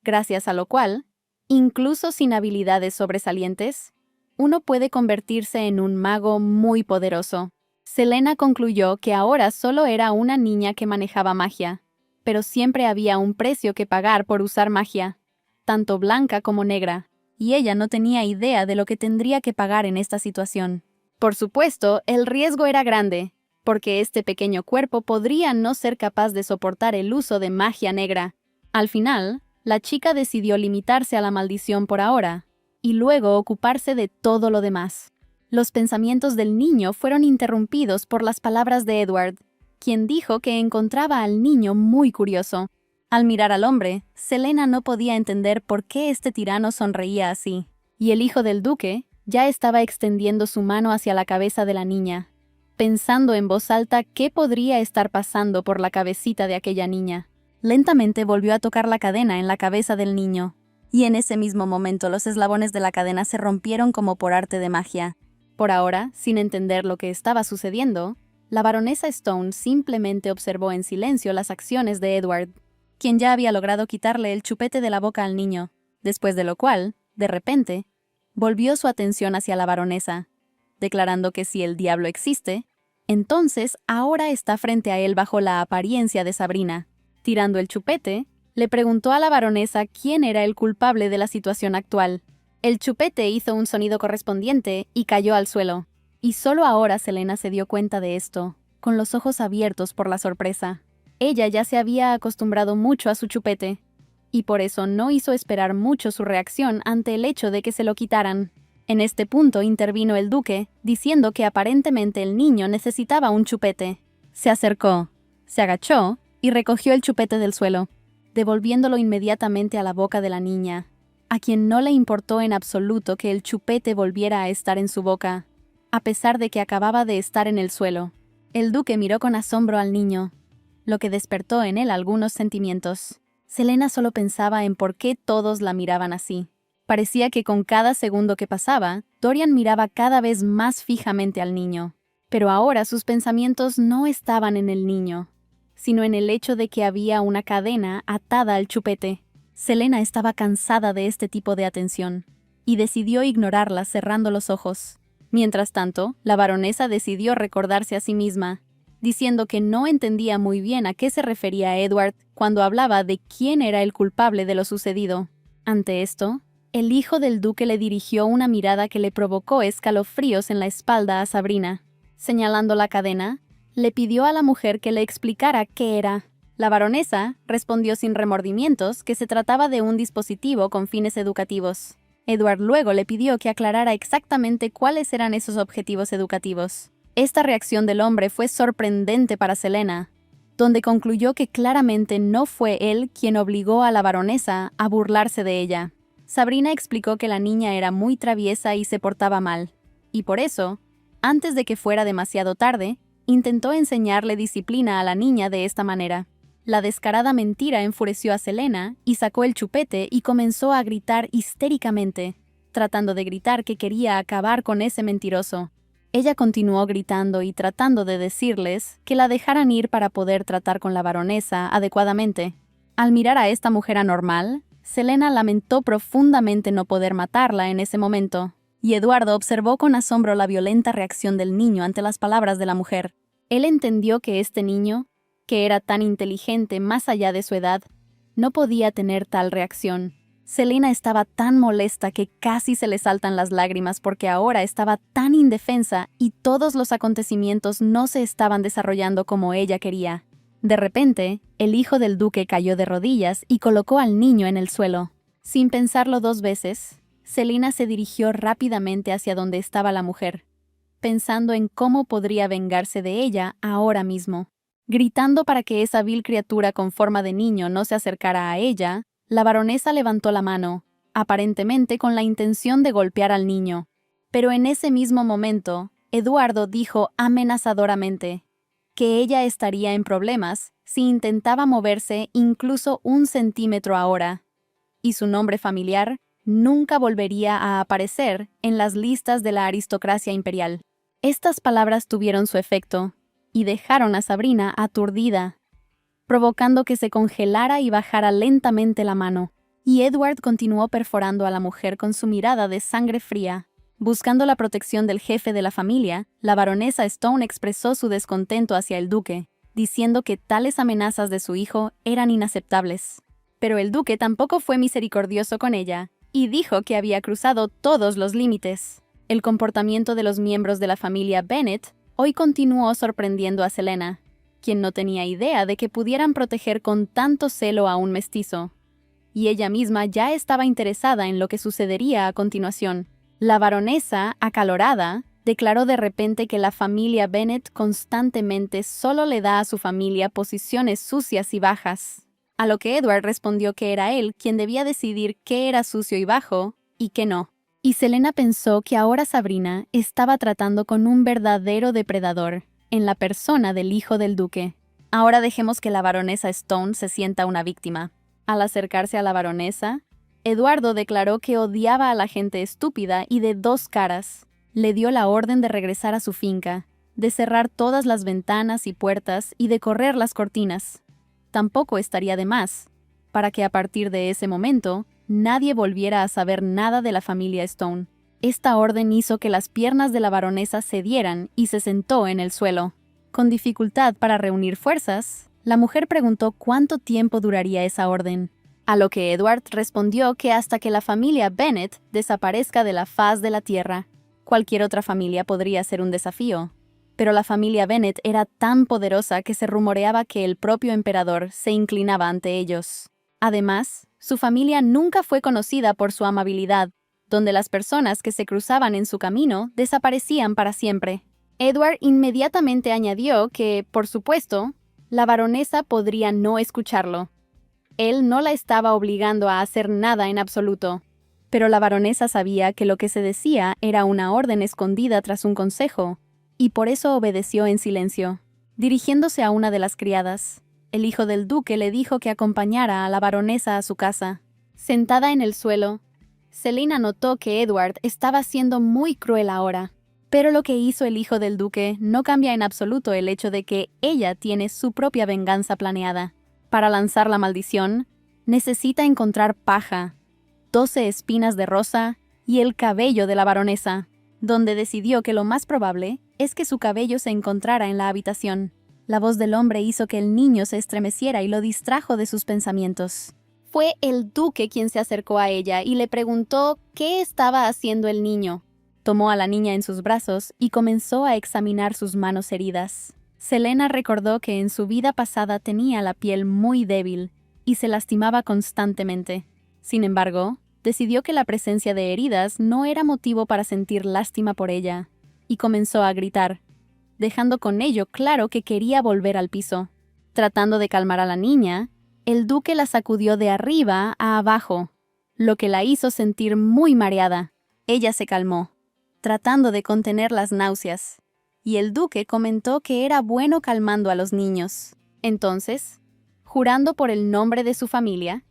gracias a lo cual, incluso sin habilidades sobresalientes, uno puede convertirse en un mago muy poderoso. Selena concluyó que ahora solo era una niña que manejaba magia, pero siempre había un precio que pagar por usar magia, tanto blanca como negra, y ella no tenía idea de lo que tendría que pagar en esta situación. Por supuesto, el riesgo era grande, porque este pequeño cuerpo podría no ser capaz de soportar el uso de magia negra. Al final, la chica decidió limitarse a la maldición por ahora, y luego ocuparse de todo lo demás. Los pensamientos del niño fueron interrumpidos por las palabras de Edward, quien dijo que encontraba al niño muy curioso. Al mirar al hombre, Selena no podía entender por qué este tirano sonreía así, y el hijo del duque ya estaba extendiendo su mano hacia la cabeza de la niña, pensando en voz alta qué podría estar pasando por la cabecita de aquella niña. Lentamente volvió a tocar la cadena en la cabeza del niño, y en ese mismo momento los eslabones de la cadena se rompieron como por arte de magia. Por ahora, sin entender lo que estaba sucediendo, la baronesa Stone simplemente observó en silencio las acciones de Edward, quien ya había logrado quitarle el chupete de la boca al niño, después de lo cual, de repente, volvió su atención hacia la baronesa, declarando que si el diablo existe, entonces ahora está frente a él bajo la apariencia de Sabrina. Tirando el chupete, le preguntó a la baronesa quién era el culpable de la situación actual. El chupete hizo un sonido correspondiente y cayó al suelo. Y solo ahora Selena se dio cuenta de esto, con los ojos abiertos por la sorpresa. Ella ya se había acostumbrado mucho a su chupete, y por eso no hizo esperar mucho su reacción ante el hecho de que se lo quitaran. En este punto intervino el duque, diciendo que aparentemente el niño necesitaba un chupete. Se acercó, se agachó y recogió el chupete del suelo, devolviéndolo inmediatamente a la boca de la niña, a quien no le importó en absoluto que el chupete volviera a estar en su boca, a pesar de que acababa de estar en el suelo. El duque miró con asombro al niño, lo que despertó en él algunos sentimientos. Selena solo pensaba en por qué todos la miraban así. Parecía que con cada segundo que pasaba, Dorian miraba cada vez más fijamente al niño. Pero ahora sus pensamientos no estaban en el niño, sino en el hecho de que había una cadena atada al chupete. Selena estaba cansada de este tipo de atención, y decidió ignorarla cerrando los ojos. Mientras tanto, la baronesa decidió recordarse a sí misma, diciendo que no entendía muy bien a qué se refería Edward cuando hablaba de quién era el culpable de lo sucedido. Ante esto, el hijo del duque le dirigió una mirada que le provocó escalofríos en la espalda a Sabrina. Señalando la cadena, le pidió a la mujer que le explicara qué era. La baronesa respondió sin remordimientos que se trataba de un dispositivo con fines educativos. Edward luego le pidió que aclarara exactamente cuáles eran esos objetivos educativos. Esta reacción del hombre fue sorprendente para Selena, donde concluyó que claramente no fue él quien obligó a la baronesa a burlarse de ella. Sabrina explicó que la niña era muy traviesa y se portaba mal, y por eso, antes de que fuera demasiado tarde, intentó enseñarle disciplina a la niña de esta manera. La descarada mentira enfureció a Selena y sacó el chupete y comenzó a gritar histéricamente, tratando de gritar que quería acabar con ese mentiroso. Ella continuó gritando y tratando de decirles que la dejaran ir para poder tratar con la baronesa adecuadamente. Al mirar a esta mujer anormal, Selena lamentó profundamente no poder matarla en ese momento, y Eduardo observó con asombro la violenta reacción del niño ante las palabras de la mujer. Él entendió que este niño, que era tan inteligente más allá de su edad, no podía tener tal reacción. Selena estaba tan molesta que casi se le saltan las lágrimas porque ahora estaba tan indefensa y todos los acontecimientos no se estaban desarrollando como ella quería. De repente, el hijo del duque cayó de rodillas y colocó al niño en el suelo. Sin pensarlo 2 veces, Selena se dirigió rápidamente hacia donde estaba la mujer, pensando en cómo podría vengarse de ella ahora mismo. Gritando para que esa vil criatura con forma de niño no se acercara a ella, la baronesa levantó la mano, aparentemente con la intención de golpear al niño. Pero en ese mismo momento, Eduardo dijo amenazadoramente que ella estaría en problemas si intentaba moverse incluso 1 centímetro ahora, y su nombre familiar nunca volvería a aparecer en las listas de la aristocracia imperial. Estas palabras tuvieron su efecto y dejaron a Sabrina aturdida, provocando que se congelara y bajara lentamente la mano. Y Edward continuó perforando a la mujer con su mirada de sangre fría. Buscando la protección del jefe de la familia, la baronesa Stone expresó su descontento hacia el duque, diciendo que tales amenazas de su hijo eran inaceptables. Pero el duque tampoco fue misericordioso con ella, y dijo que había cruzado todos los límites. El comportamiento de los miembros de la familia Bennet hoy continuó sorprendiendo a Selena, quien no tenía idea de que pudieran proteger con tanto celo a un mestizo. Y ella misma ya estaba interesada en lo que sucedería a continuación. La baronesa, acalorada, declaró de repente que la familia Bennet constantemente solo le da a su familia posiciones sucias y bajas. A lo que Edward respondió que era él quien debía decidir qué era sucio y bajo y qué no. Y Selena pensó que ahora Sabrina estaba tratando con un verdadero depredador, en la persona del hijo del duque. Ahora dejemos que la baronesa Stone se sienta una víctima. Al acercarse a la baronesa, Eduardo declaró que odiaba a la gente estúpida y de 2 caras. Le dio la orden de regresar a su finca, de cerrar todas las ventanas y puertas y de correr las cortinas. Tampoco estaría de más, para que a partir de ese momento nadie volviera a saber nada de la familia Stone. Esta orden hizo que las piernas de la baronesa cedieran y se sentó en el suelo. Con dificultad para reunir fuerzas, la mujer preguntó cuánto tiempo duraría esa orden, a lo que Edward respondió que hasta que la familia Bennet desaparezca de la faz de la tierra. Cualquier otra familia podría ser un desafío, pero la familia Bennet era tan poderosa que se rumoreaba que el propio emperador se inclinaba ante ellos. Además, su familia nunca fue conocida por su amabilidad, donde las personas que se cruzaban en su camino desaparecían para siempre. Edward inmediatamente añadió que, por supuesto, la baronesa podría no escucharlo. Él no la estaba obligando a hacer nada en absoluto, pero la baronesa sabía que lo que se decía era una orden escondida tras un consejo, y por eso obedeció en silencio. Dirigiéndose a una de las criadas, el hijo del duque le dijo que acompañara a la baronesa a su casa. Sentada en el suelo, Selena notó que Edward estaba siendo muy cruel ahora. Pero lo que hizo el hijo del duque no cambia en absoluto el hecho de que ella tiene su propia venganza planeada. Para lanzar la maldición, necesita encontrar paja, 12 espinas de rosa y el cabello de la baronesa, donde decidió que lo más probable es que su cabello se encontrara en la habitación. La voz del hombre hizo que el niño se estremeciera y lo distrajo de sus pensamientos. Fue el duque quien se acercó a ella y le preguntó qué estaba haciendo el niño. Tomó a la niña en sus brazos y comenzó a examinar sus manos heridas. Selena recordó que en su vida pasada tenía la piel muy débil y se lastimaba constantemente. Sin embargo, decidió que la presencia de heridas no era motivo para sentir lástima por ella, y comenzó a gritar, dejando con ello claro que quería volver al piso. Tratando de calmar a la niña, el duque la sacudió de arriba a abajo, lo que la hizo sentir muy mareada. Ella se calmó, tratando de contener las náuseas, y el duque comentó que era bueno calmando a los niños. Entonces, jurando por el nombre de su familia,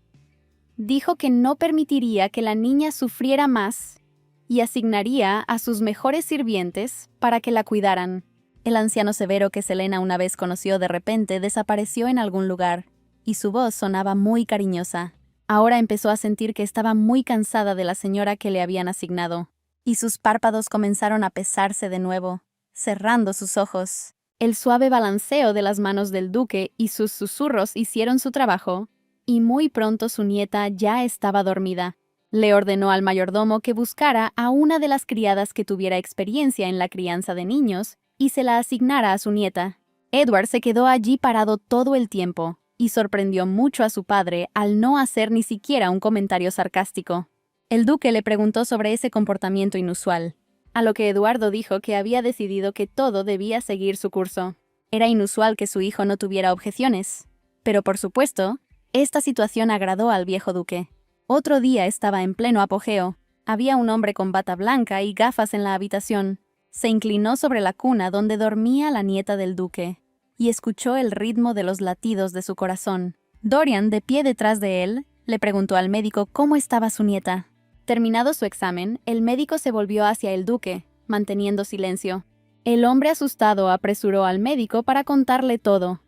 dijo que no permitiría que la niña sufriera más y asignaría a sus mejores sirvientes para que la cuidaran. El anciano severo que Selena una vez conoció de repente desapareció en algún lugar, y su voz sonaba muy cariñosa. Ahora empezó a sentir que estaba muy cansada de la señora que le habían asignado. y sus párpados comenzaron a pesarse de nuevo, cerrando sus ojos. El suave balanceo de las manos del duque y sus susurros hicieron su trabajo, y muy pronto su nieta ya estaba dormida. Le ordenó al mayordomo que buscara a una de las criadas que tuviera experiencia en la crianza de niños y se la asignara a su nieta. Edward se quedó allí parado todo el tiempo y sorprendió mucho a su padre al no hacer ni siquiera un comentario sarcástico. El duque le preguntó sobre ese comportamiento inusual, a lo que Eduardo dijo que había decidido que todo debía seguir su curso. Era inusual que su hijo no tuviera objeciones, pero por supuesto, esta situación agradó al viejo duque. Otro día estaba en pleno apogeo. Había un hombre con bata blanca y gafas en la habitación. Se inclinó sobre la cuna donde dormía la nieta del duque y escuchó el ritmo de los latidos de su corazón. Dorian, de pie detrás de él, le preguntó al médico cómo estaba su nieta. Terminado su examen, el médico se volvió hacia el duque, manteniendo silencio. El hombre asustado apresuró al médico para contarle todo,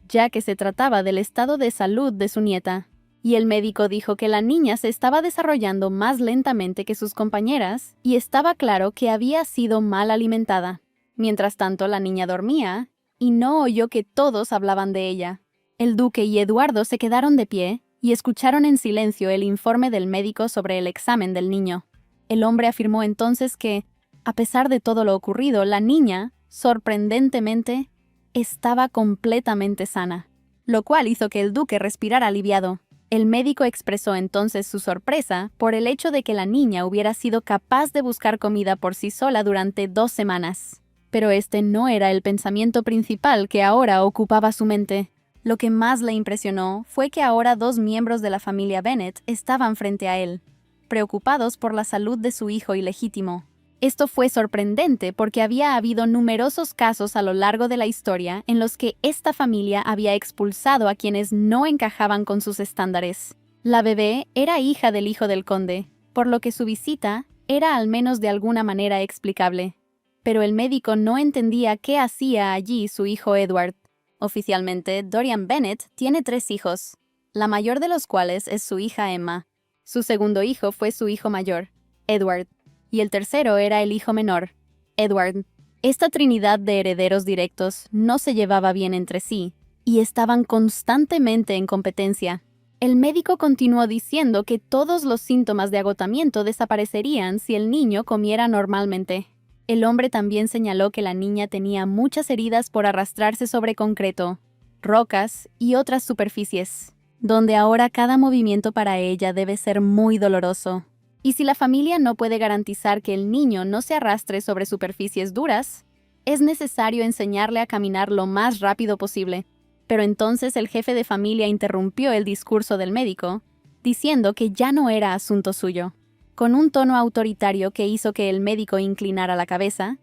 ya que se trataba del estado de salud de su nieta. Y el médico dijo que la niña se estaba desarrollando más lentamente que sus compañeras y estaba claro que había sido mal alimentada. Mientras tanto, la niña dormía y no oyó que todos hablaban de ella. El duque y Eduardo se quedaron de pie y escucharon en silencio el informe del médico sobre el examen del niño. El hombre afirmó entonces que, a pesar de todo lo ocurrido, la niña, sorprendentemente, estaba completamente sana, lo cual hizo que el duque respirara aliviado. El médico expresó entonces su sorpresa por el hecho de que la niña hubiera sido capaz de buscar comida por sí sola durante 2 semanas. Pero este no era el pensamiento principal que ahora ocupaba su mente. Lo que más le impresionó fue que ahora 2 miembros de la familia Bennet estaban frente a él, preocupados por la salud de su hijo ilegítimo. Esto fue sorprendente porque había habido numerosos casos a lo largo de la historia en los que esta familia había expulsado a quienes no encajaban con sus estándares. La bebé era hija del hijo del conde, por lo que su visita era al menos de alguna manera explicable. Pero el médico no entendía qué hacía allí su hijo Edward. Oficialmente, Dorian Bennet tiene 3 hijos, la mayor de los cuales es su hija Emma. Su segundo hijo fue su hijo mayor, Edward, y el tercero era el hijo menor, Edward. Esta trinidad de herederos directos no se llevaba bien entre sí, y estaban constantemente en competencia. El médico continuó diciendo que todos los síntomas de agotamiento desaparecerían si el niño comiera normalmente. El hombre también señaló que la niña tenía muchas heridas por arrastrarse sobre concreto, rocas y otras superficies, donde ahora cada movimiento para ella debe ser muy doloroso. Y si la familia no puede garantizar que el niño no se arrastre sobre superficies duras, es necesario enseñarle a caminar lo más rápido posible. Pero entonces el jefe de familia interrumpió el discurso del médico, diciendo que ya no era asunto suyo. Con un tono autoritario que hizo que el médico inclinara la cabeza,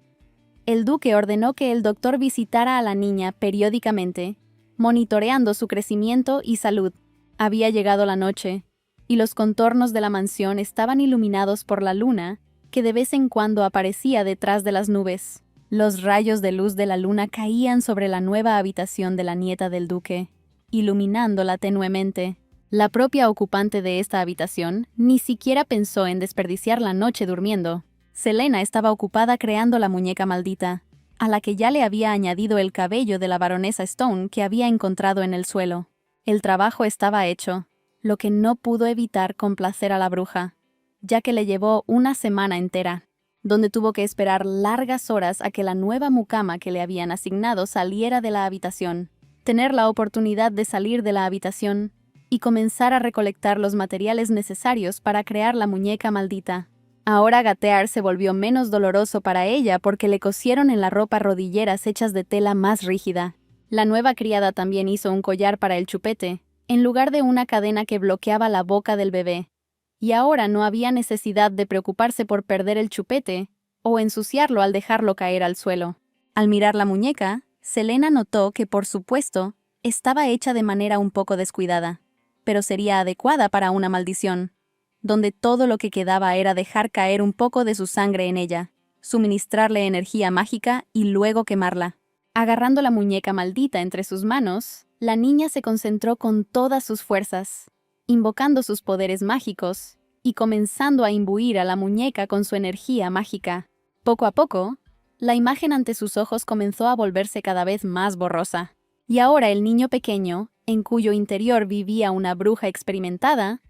el duque ordenó que el doctor visitara a la niña periódicamente, monitoreando su crecimiento y salud. Había llegado la noche, y los contornos de la mansión estaban iluminados por la luna, que de vez en cuando aparecía detrás de las nubes. Los rayos de luz de la luna caían sobre la nueva habitación de la nieta del duque, iluminándola tenuemente. La propia ocupante de esta habitación ni siquiera pensó en desperdiciar la noche durmiendo. Selena estaba ocupada creando la muñeca maldita, a la que ya le había añadido el cabello de la baronesa Stone que había encontrado en el suelo. El trabajo estaba hecho, lo que no pudo evitar complacer a la bruja, ya que le llevó una semana entera, donde tuvo que esperar largas horas a que la nueva mucama que le habían asignado saliera de la habitación. Tener la oportunidad de salir de la habitación y comenzar a recolectar los materiales necesarios para crear la muñeca maldita. Ahora gatear se volvió menos doloroso para ella porque le cosieron en la ropa rodilleras hechas de tela más rígida. La nueva criada también hizo un collar para el chupete, en lugar de una cadena que bloqueaba la boca del bebé. Y ahora no había necesidad de preocuparse por perder el chupete o ensuciarlo al dejarlo caer al suelo. Al mirar la muñeca, Selena notó que, por supuesto, estaba hecha de manera un poco descuidada, pero sería adecuada para una maldición, donde todo lo que quedaba era dejar caer un poco de su sangre en ella, suministrarle energía mágica y luego quemarla. Agarrando la muñeca maldita entre sus manos, la niña se concentró con todas sus fuerzas, invocando sus poderes mágicos y comenzando a imbuir a la muñeca con su energía mágica. Poco a poco, la imagen ante sus ojos comenzó a volverse cada vez más borrosa. Y ahora el niño pequeño, en cuyo interior vivía una bruja experimentada,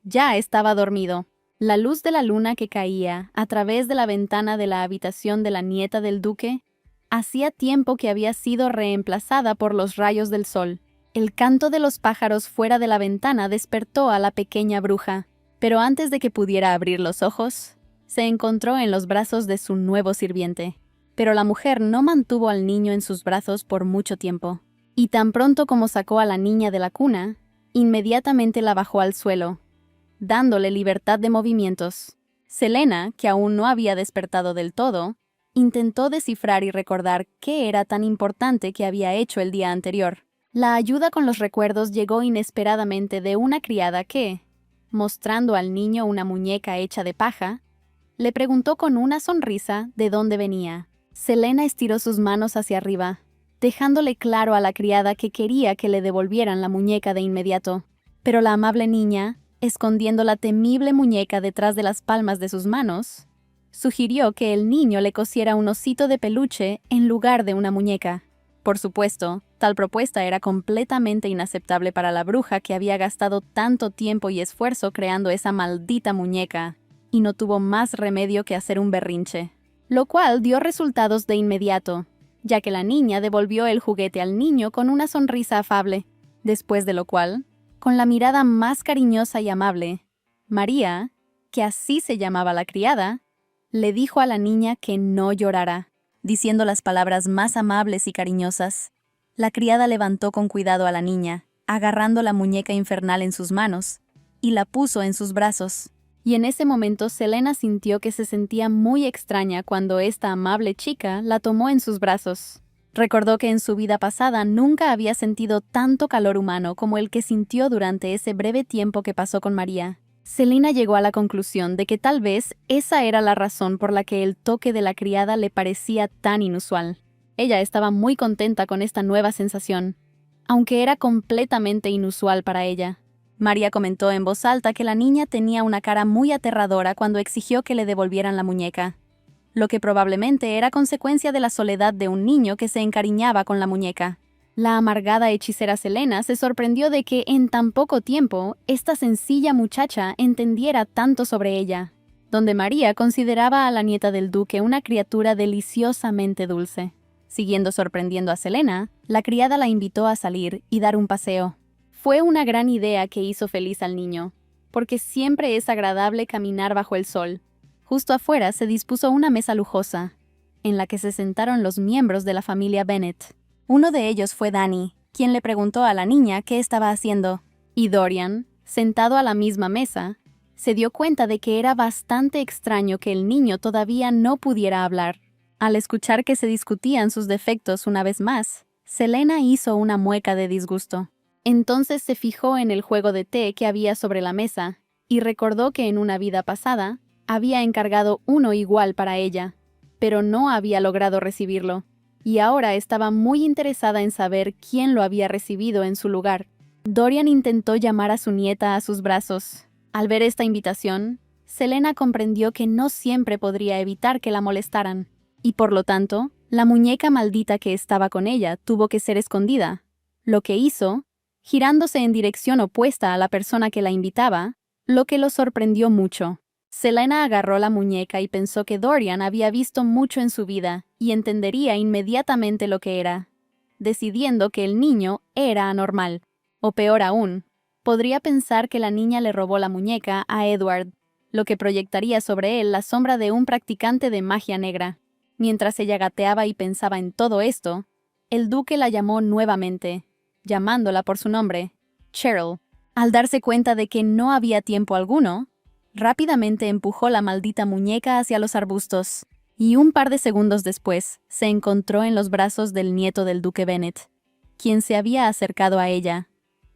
ya estaba dormido. La luz de la luna que caía a través de la ventana de la habitación de la nieta del duque hacía tiempo que había sido reemplazada por los rayos del sol. El canto de los pájaros fuera de la ventana despertó a la pequeña bruja, pero antes de que pudiera abrir los ojos, se encontró en los brazos de su nuevo sirviente. Pero la mujer no mantuvo al niño en sus brazos por mucho tiempo, y tan pronto como sacó a la niña de la cuna, inmediatamente la bajó al suelo, dándole libertad de movimientos. Selena, que aún no había despertado del todo, intentó descifrar y recordar qué era tan importante que había hecho el día anterior. La ayuda con los recuerdos llegó inesperadamente de una criada que, mostrando al niño una muñeca hecha de paja, le preguntó con una sonrisa de dónde venía. Selena estiró sus manos hacia arriba, dejándole claro a la criada que quería que le devolvieran la muñeca de inmediato. Pero la amable niña, escondiendo la temible muñeca detrás de las palmas de sus manos, sugirió que el niño le cosiera un osito de peluche en lugar de una muñeca. Por supuesto, tal propuesta era completamente inaceptable para la bruja que había gastado tanto tiempo y esfuerzo creando esa maldita muñeca, y no tuvo más remedio que hacer un berrinche, lo cual dio resultados de inmediato, ya que la niña devolvió el juguete al niño con una sonrisa afable, después de lo cual, con la mirada más cariñosa y amable, María, que así se llamaba la criada, le dijo a la niña que no llorara. Diciendo las palabras más amables y cariñosas, la criada levantó con cuidado a la niña, agarrando la muñeca infernal en sus manos, y la puso en sus brazos. Y en ese momento Selena sintió que se sentía muy extraña cuando esta amable chica la tomó en sus brazos. Recordó que en su vida pasada nunca había sentido tanto calor humano como el que sintió durante ese breve tiempo que pasó con María. Selena llegó a la conclusión de que tal vez esa era la razón por la que el toque de la criada le parecía tan inusual. Ella estaba muy contenta con esta nueva sensación, aunque era completamente inusual para ella. María comentó en voz alta que la niña tenía una cara muy aterradora cuando exigió que le devolvieran la muñeca, lo que probablemente era consecuencia de la soledad de un niño que se encariñaba con la muñeca. La amargada hechicera Selena se sorprendió de que en tan poco tiempo esta sencilla muchacha entendiera tanto sobre ella, donde María consideraba a la nieta del duque una criatura deliciosamente dulce. Siguiendo sorprendiendo a Selena, la criada la invitó a salir y dar un paseo. Fue una gran idea que hizo feliz al niño, porque siempre es agradable caminar bajo el sol. Justo afuera se dispuso una mesa lujosa, en la que se sentaron los miembros de la familia Bennet. Uno de ellos fue Danny, quien le preguntó a la niña qué estaba haciendo, y Dorian, sentado a la misma mesa, se dio cuenta de que era bastante extraño que el niño todavía no pudiera hablar. Al escuchar que se discutían sus defectos una vez más, Selena hizo una mueca de disgusto. Entonces se fijó en el juego de té que había sobre la mesa, y recordó que en una vida pasada había encargado uno igual para ella, pero no había logrado recibirlo. Y ahora estaba muy interesada en saber quién lo había recibido en su lugar. Dorian intentó llamar a su nieta a sus brazos. Al ver esta invitación, Selena comprendió que no siempre podría evitar que la molestaran, y por lo tanto, la muñeca maldita que estaba con ella tuvo que ser escondida, lo que hizo, girándose en dirección opuesta a la persona que la invitaba, lo que lo sorprendió mucho. Selena agarró la muñeca y pensó que Dorian había visto mucho en su vida y entendería inmediatamente lo que era, decidiendo que el niño era anormal. O peor aún, podría pensar que la niña le robó la muñeca a Edward, lo que proyectaría sobre él la sombra de un practicante de magia negra. Mientras ella gateaba y pensaba en todo esto, el duque la llamó nuevamente, llamándola por su nombre, Cheryl. Al darse cuenta de que no había tiempo alguno, rápidamente empujó la maldita muñeca hacia los arbustos, y un par de segundos después se encontró en los brazos del nieto del duque Bennet, quien se había acercado a ella,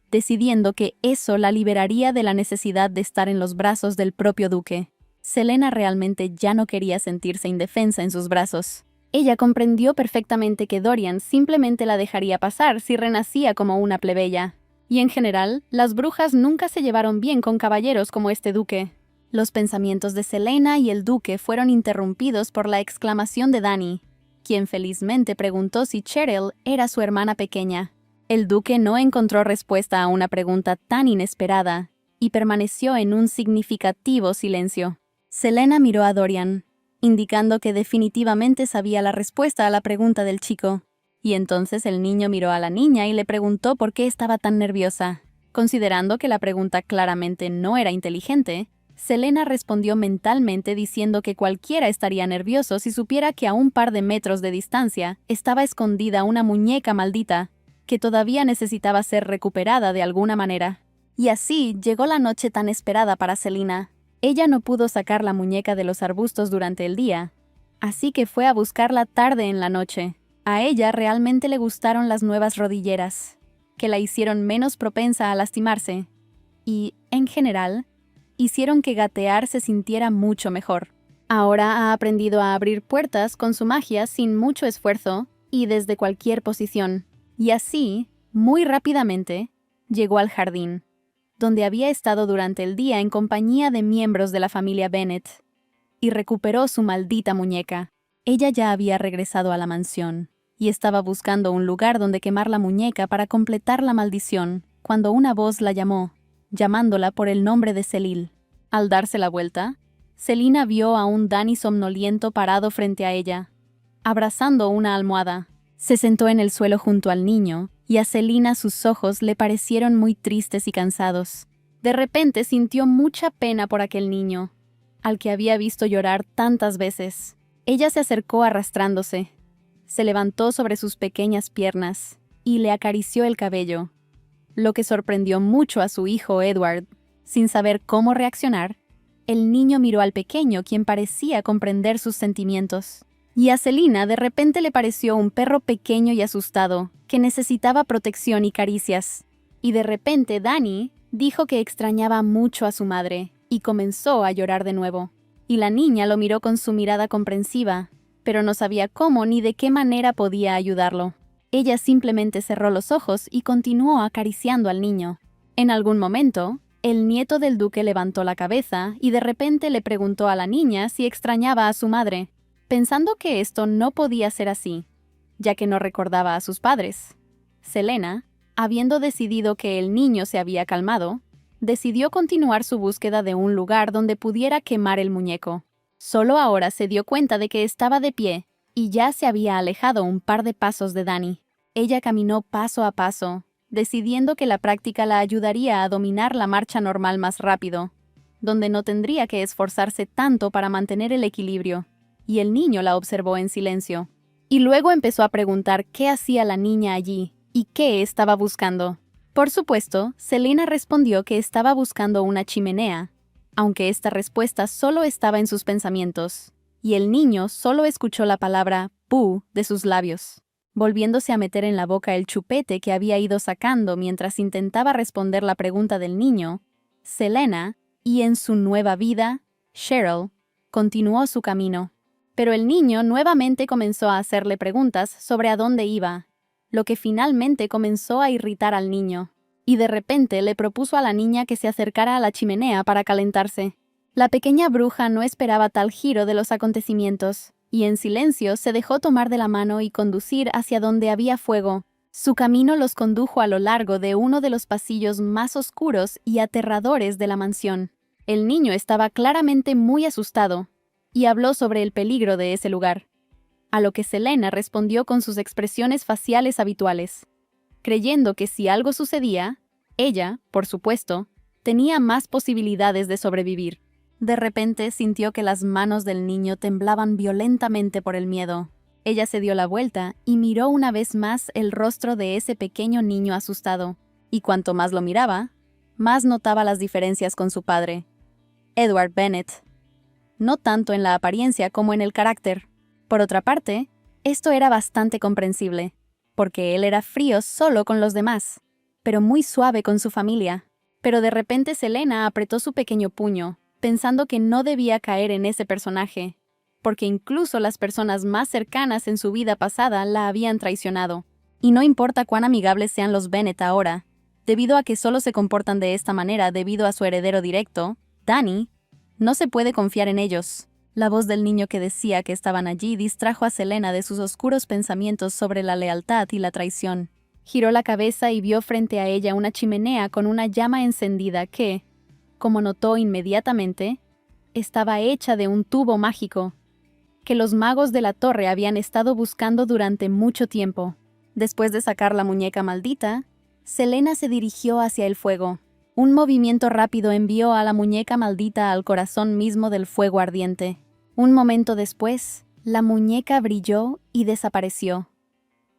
decidiendo que eso la liberaría de la necesidad de estar en los brazos del propio duque. Selena realmente ya no quería sentirse indefensa en sus brazos. Ella comprendió perfectamente que Dorian simplemente la dejaría pasar si renacía como una plebeya. Y en general, las brujas nunca se llevaron bien con caballeros como este duque. Los pensamientos de Selena y el duque fueron interrumpidos por la exclamación de Dani, quien felizmente preguntó si Cheryl era su hermana pequeña. El duque no encontró respuesta a una pregunta tan inesperada y permaneció en un significativo silencio. Selena miró a Dorian, indicando que definitivamente sabía la respuesta a la pregunta del chico. Y entonces el niño miró a la niña y le preguntó por qué estaba tan nerviosa. Considerando que la pregunta claramente no era inteligente, Selena respondió mentalmente diciendo que cualquiera estaría nervioso si supiera que a un par de metros de distancia estaba escondida una muñeca maldita que todavía necesitaba ser recuperada de alguna manera. Y así llegó la noche tan esperada para Selena. Ella no pudo sacar la muñeca de los arbustos durante el día, así que fue a buscarla tarde en la noche. A ella realmente le gustaron las nuevas rodilleras, que la hicieron menos propensa a lastimarse, y, en general, hicieron que gatear se sintiera mucho mejor. Ahora ha aprendido a abrir puertas con su magia sin mucho esfuerzo y desde cualquier posición. Y así, muy rápidamente, llegó al jardín, donde había estado durante el día en compañía de miembros de la familia Bennet, y recuperó su maldita muñeca. Ella ya había regresado a la mansión, y estaba buscando un lugar donde quemar la muñeca para completar la maldición, cuando una voz la llamó, llamándola por el nombre de Celil. Al darse la vuelta, Selena vio a un Dani somnoliento parado frente a ella, abrazando una almohada. Se sentó en el suelo junto al niño, y a Selena sus ojos le parecieron muy tristes y cansados. De repente sintió mucha pena por aquel niño, al que había visto llorar tantas veces. Ella se acercó arrastrándose, se levantó sobre sus pequeñas piernas y le acarició el cabello, lo que sorprendió mucho a su hijo Edward. Sin saber cómo reaccionar, el niño miró al pequeño, quien parecía comprender sus sentimientos. Y a Selena de repente le pareció un perro pequeño y asustado, que necesitaba protección y caricias. Y de repente Dani dijo que extrañaba mucho a su madre, y comenzó a llorar de nuevo. Y la niña lo miró con su mirada comprensiva, pero no sabía cómo ni de qué manera podía ayudarlo. Ella simplemente cerró los ojos y continuó acariciando al niño. En algún momento, el nieto del duque levantó la cabeza y de repente le preguntó a la niña si extrañaba a su madre, pensando que esto no podía ser así, ya que no recordaba a sus padres. Selena, habiendo decidido que el niño se había calmado, decidió continuar su búsqueda de un lugar donde pudiera quemar el muñeco. Solo ahora se dio cuenta de que estaba de pie y ya se había alejado un par de pasos de Dani. Ella caminó paso a paso, decidiendo que la práctica la ayudaría a dominar la marcha normal más rápido, donde no tendría que esforzarse tanto para mantener el equilibrio. Y el niño la observó en silencio. Y luego empezó a preguntar qué hacía la niña allí y qué estaba buscando. Por supuesto, Selena respondió que estaba buscando una chimenea, aunque esta respuesta solo estaba en sus pensamientos, y el niño solo escuchó la palabra «pu» de sus labios, volviéndose a meter en la boca el chupete que había ido sacando mientras intentaba responder la pregunta del niño. Selena, y en su nueva vida, Cheryl, continuó su camino. Pero el niño nuevamente comenzó a hacerle preguntas sobre a dónde iba, lo que finalmente comenzó a irritar al niño, y de repente le propuso a la niña que se acercara a la chimenea para calentarse. La pequeña bruja no esperaba tal giro de los acontecimientos, y en silencio se dejó tomar de la mano y conducir hacia donde había fuego. Su camino los condujo a lo largo de uno de los pasillos más oscuros y aterradores de la mansión. El niño estaba claramente muy asustado, y habló sobre el peligro de ese lugar, a lo que Selena respondió con sus expresiones faciales habituales, creyendo que si algo sucedía, ella, por supuesto, tenía más posibilidades de sobrevivir. De repente sintió que las manos del niño temblaban violentamente por el miedo. Ella se dio la vuelta y miró una vez más el rostro de ese pequeño niño asustado, y cuanto más lo miraba, más notaba las diferencias con su padre, Edward Bennet, no tanto en la apariencia como en el carácter. Por otra parte, esto era bastante comprensible, porque él era frío solo con los demás, pero muy suave con su familia. Pero de repente Selena apretó su pequeño puño, pensando que no debía caer en ese personaje, porque incluso las personas más cercanas en su vida pasada la habían traicionado. Y no importa cuán amigables sean los Bennet ahora, debido a que solo se comportan de esta manera debido a su heredero directo, Dani, No se puede confiar en ellos. La voz del niño que decía que estaban allí distrajo a Selena de sus oscuros pensamientos sobre la lealtad y la traición. Giró la cabeza y vio frente a ella una chimenea con una llama encendida que, como notó inmediatamente, estaba hecha de un tubo mágico, que los magos de la torre habían estado buscando durante mucho tiempo. Después de sacar la muñeca maldita, Selena se dirigió hacia el fuego. Un movimiento rápido envió a la muñeca maldita al corazón mismo del fuego ardiente. Un momento después, la muñeca brilló y desapareció,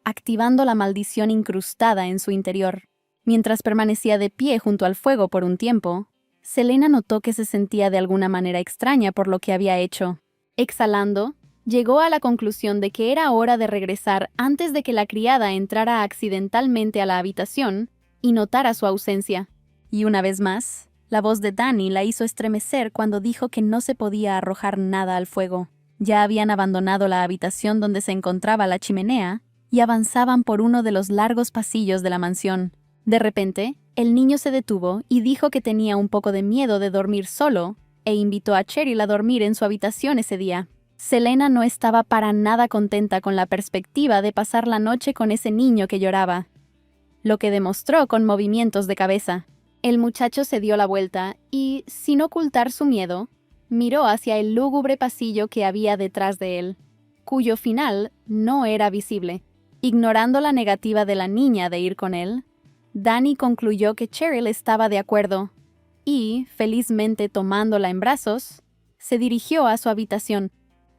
activando la maldición incrustada en su interior. Mientras permanecía de pie junto al fuego por un tiempo, Selena notó que se sentía de alguna manera extraña por lo que había hecho. Exhalando, llegó a la conclusión de que era hora de regresar antes de que la criada entrara accidentalmente a la habitación y notara su ausencia. Y una vez más, la voz de Dani la hizo estremecer cuando dijo que no se podía arrojar nada al fuego. Ya habían abandonado la habitación donde se encontraba la chimenea y avanzaban por uno de los largos pasillos de la mansión. De repente, el niño se detuvo y dijo que tenía un poco de miedo de dormir solo e invitó a Cheryl a dormir en su habitación ese día. Selena no estaba para nada contenta con la perspectiva de pasar la noche con ese niño que lloraba, lo que demostró con movimientos de cabeza. El muchacho se dio la vuelta y, sin ocultar su miedo, miró hacia el lúgubre pasillo que había detrás de él, cuyo final no era visible. Ignorando la negativa de la niña de ir con él, Dani concluyó que Cheryl estaba de acuerdo y, felizmente tomándola en brazos, se dirigió a su habitación.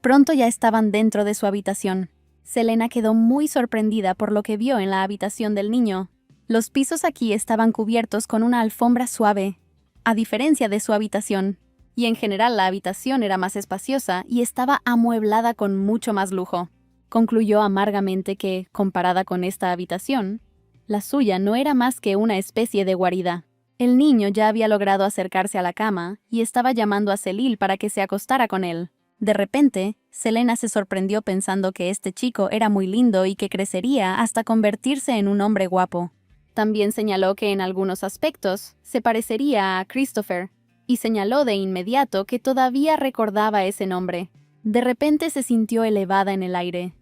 Pronto ya estaban dentro de su habitación. Selena quedó muy sorprendida por lo que vio en la habitación del niño. Los pisos aquí estaban cubiertos con una alfombra suave, a diferencia de su habitación, y en general la habitación era más espaciosa y estaba amueblada con mucho más lujo. Concluyó amargamente que, comparada con esta habitación, la suya no era más que una especie de guarida. El niño ya había logrado acercarse a la cama y estaba llamando a Celil para que se acostara con él. De repente, Selena se sorprendió pensando que este chico era muy lindo y que crecería hasta convertirse en un hombre guapo. También señaló que en algunos aspectos se parecería a Christopher, y señaló de inmediato que todavía recordaba ese nombre. De repente se sintió elevada en el aire,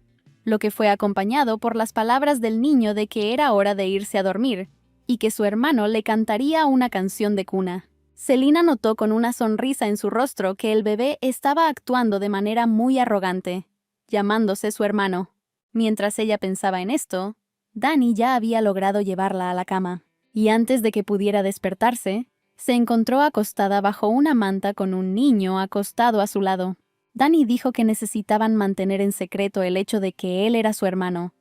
lo que fue acompañado por las palabras del niño de que era hora de irse a dormir, y que su hermano le cantaría una canción de cuna. Selena notó con una sonrisa en su rostro que el bebé estaba actuando de manera muy arrogante, llamándose su hermano. Mientras ella pensaba en esto, Dani ya había logrado llevarla a la cama, y antes de que pudiera despertarse, se encontró acostada bajo una manta con un niño acostado a su lado. Dani dijo que necesitaban mantener en secreto el hecho de que él era su hermano,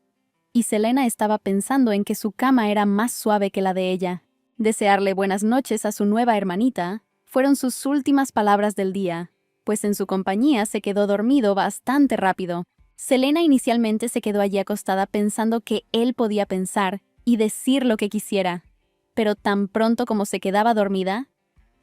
y Selena estaba pensando en que su cama era más suave que la de ella. Desearle buenas noches a su nueva hermanita fueron sus últimas palabras del día, pues en su compañía se quedó dormido bastante rápido. Selena inicialmente se quedó allí acostada pensando que él podía pensar y decir lo que quisiera, pero tan pronto como se quedaba dormida,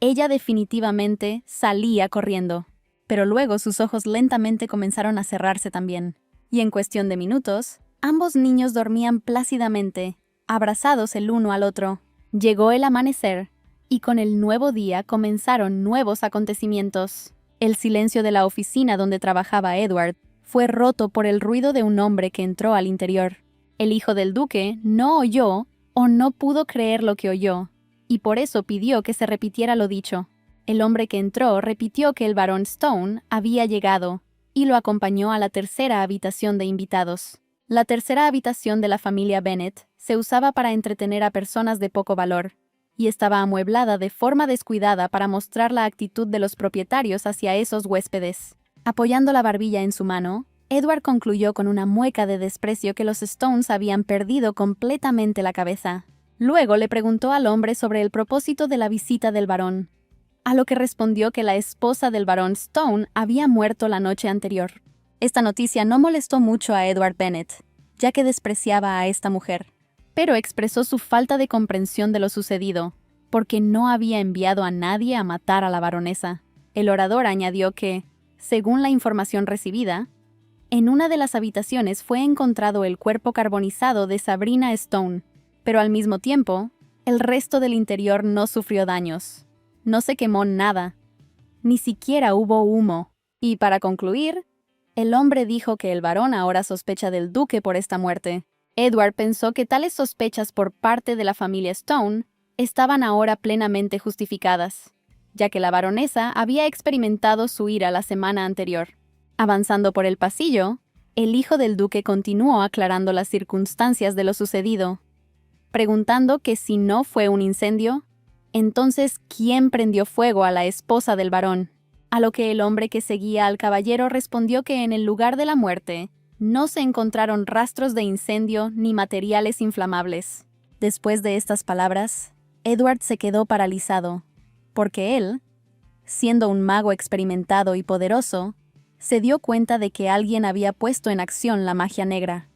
ella definitivamente salía corriendo. Pero luego sus ojos lentamente comenzaron a cerrarse también, y en cuestión de minutos, ambos niños dormían plácidamente, abrazados el uno al otro. Llegó el amanecer, y con el nuevo día comenzaron nuevos acontecimientos. El silencio de la oficina donde trabajaba Edward fue roto por el ruido de un hombre que entró al interior. El hijo del duque no oyó o no pudo creer lo que oyó, y por eso pidió que se repitiera lo dicho. El hombre que entró repitió que el barón Stone había llegado, y lo acompañó a la tercera habitación de invitados. La tercera habitación de la familia Bennet se usaba para entretener a personas de poco valor, y estaba amueblada de forma descuidada para mostrar la actitud de los propietarios hacia esos huéspedes. Apoyando la barbilla en su mano, Edward concluyó con una mueca de desprecio que los Stones habían perdido completamente la cabeza. Luego le preguntó al hombre sobre el propósito de la visita del barón, a lo que respondió que la esposa del barón Stone había muerto la noche anterior. Esta noticia no molestó mucho a Edward Bennet, ya que despreciaba a esta mujer, pero expresó su falta de comprensión de lo sucedido, porque no había enviado a nadie a matar a la baronesa. El orador añadió que, según la información recibida, en una de las habitaciones fue encontrado el cuerpo carbonizado de Sabrina Stone, pero al mismo tiempo, el resto del interior no sufrió daños. No se quemó nada. Ni siquiera hubo humo. Y para concluir, el hombre dijo que el varón ahora sospecha del duque por esta muerte. Edward pensó que tales sospechas por parte de la familia Stone estaban ahora plenamente justificadas, ya que la baronesa había experimentado su ira la semana anterior. Avanzando por el pasillo, el hijo del duque continuó aclarando las circunstancias de lo sucedido, preguntando que si no fue un incendio, entonces ¿quién prendió fuego a la esposa del varón? A lo que el hombre que seguía al caballero respondió que en el lugar de la muerte no se encontraron rastros de incendio ni materiales inflamables. Después de estas palabras, Edward se quedó paralizado, porque él, siendo un mago experimentado y poderoso, se dio cuenta de que alguien había puesto en acción la magia negra.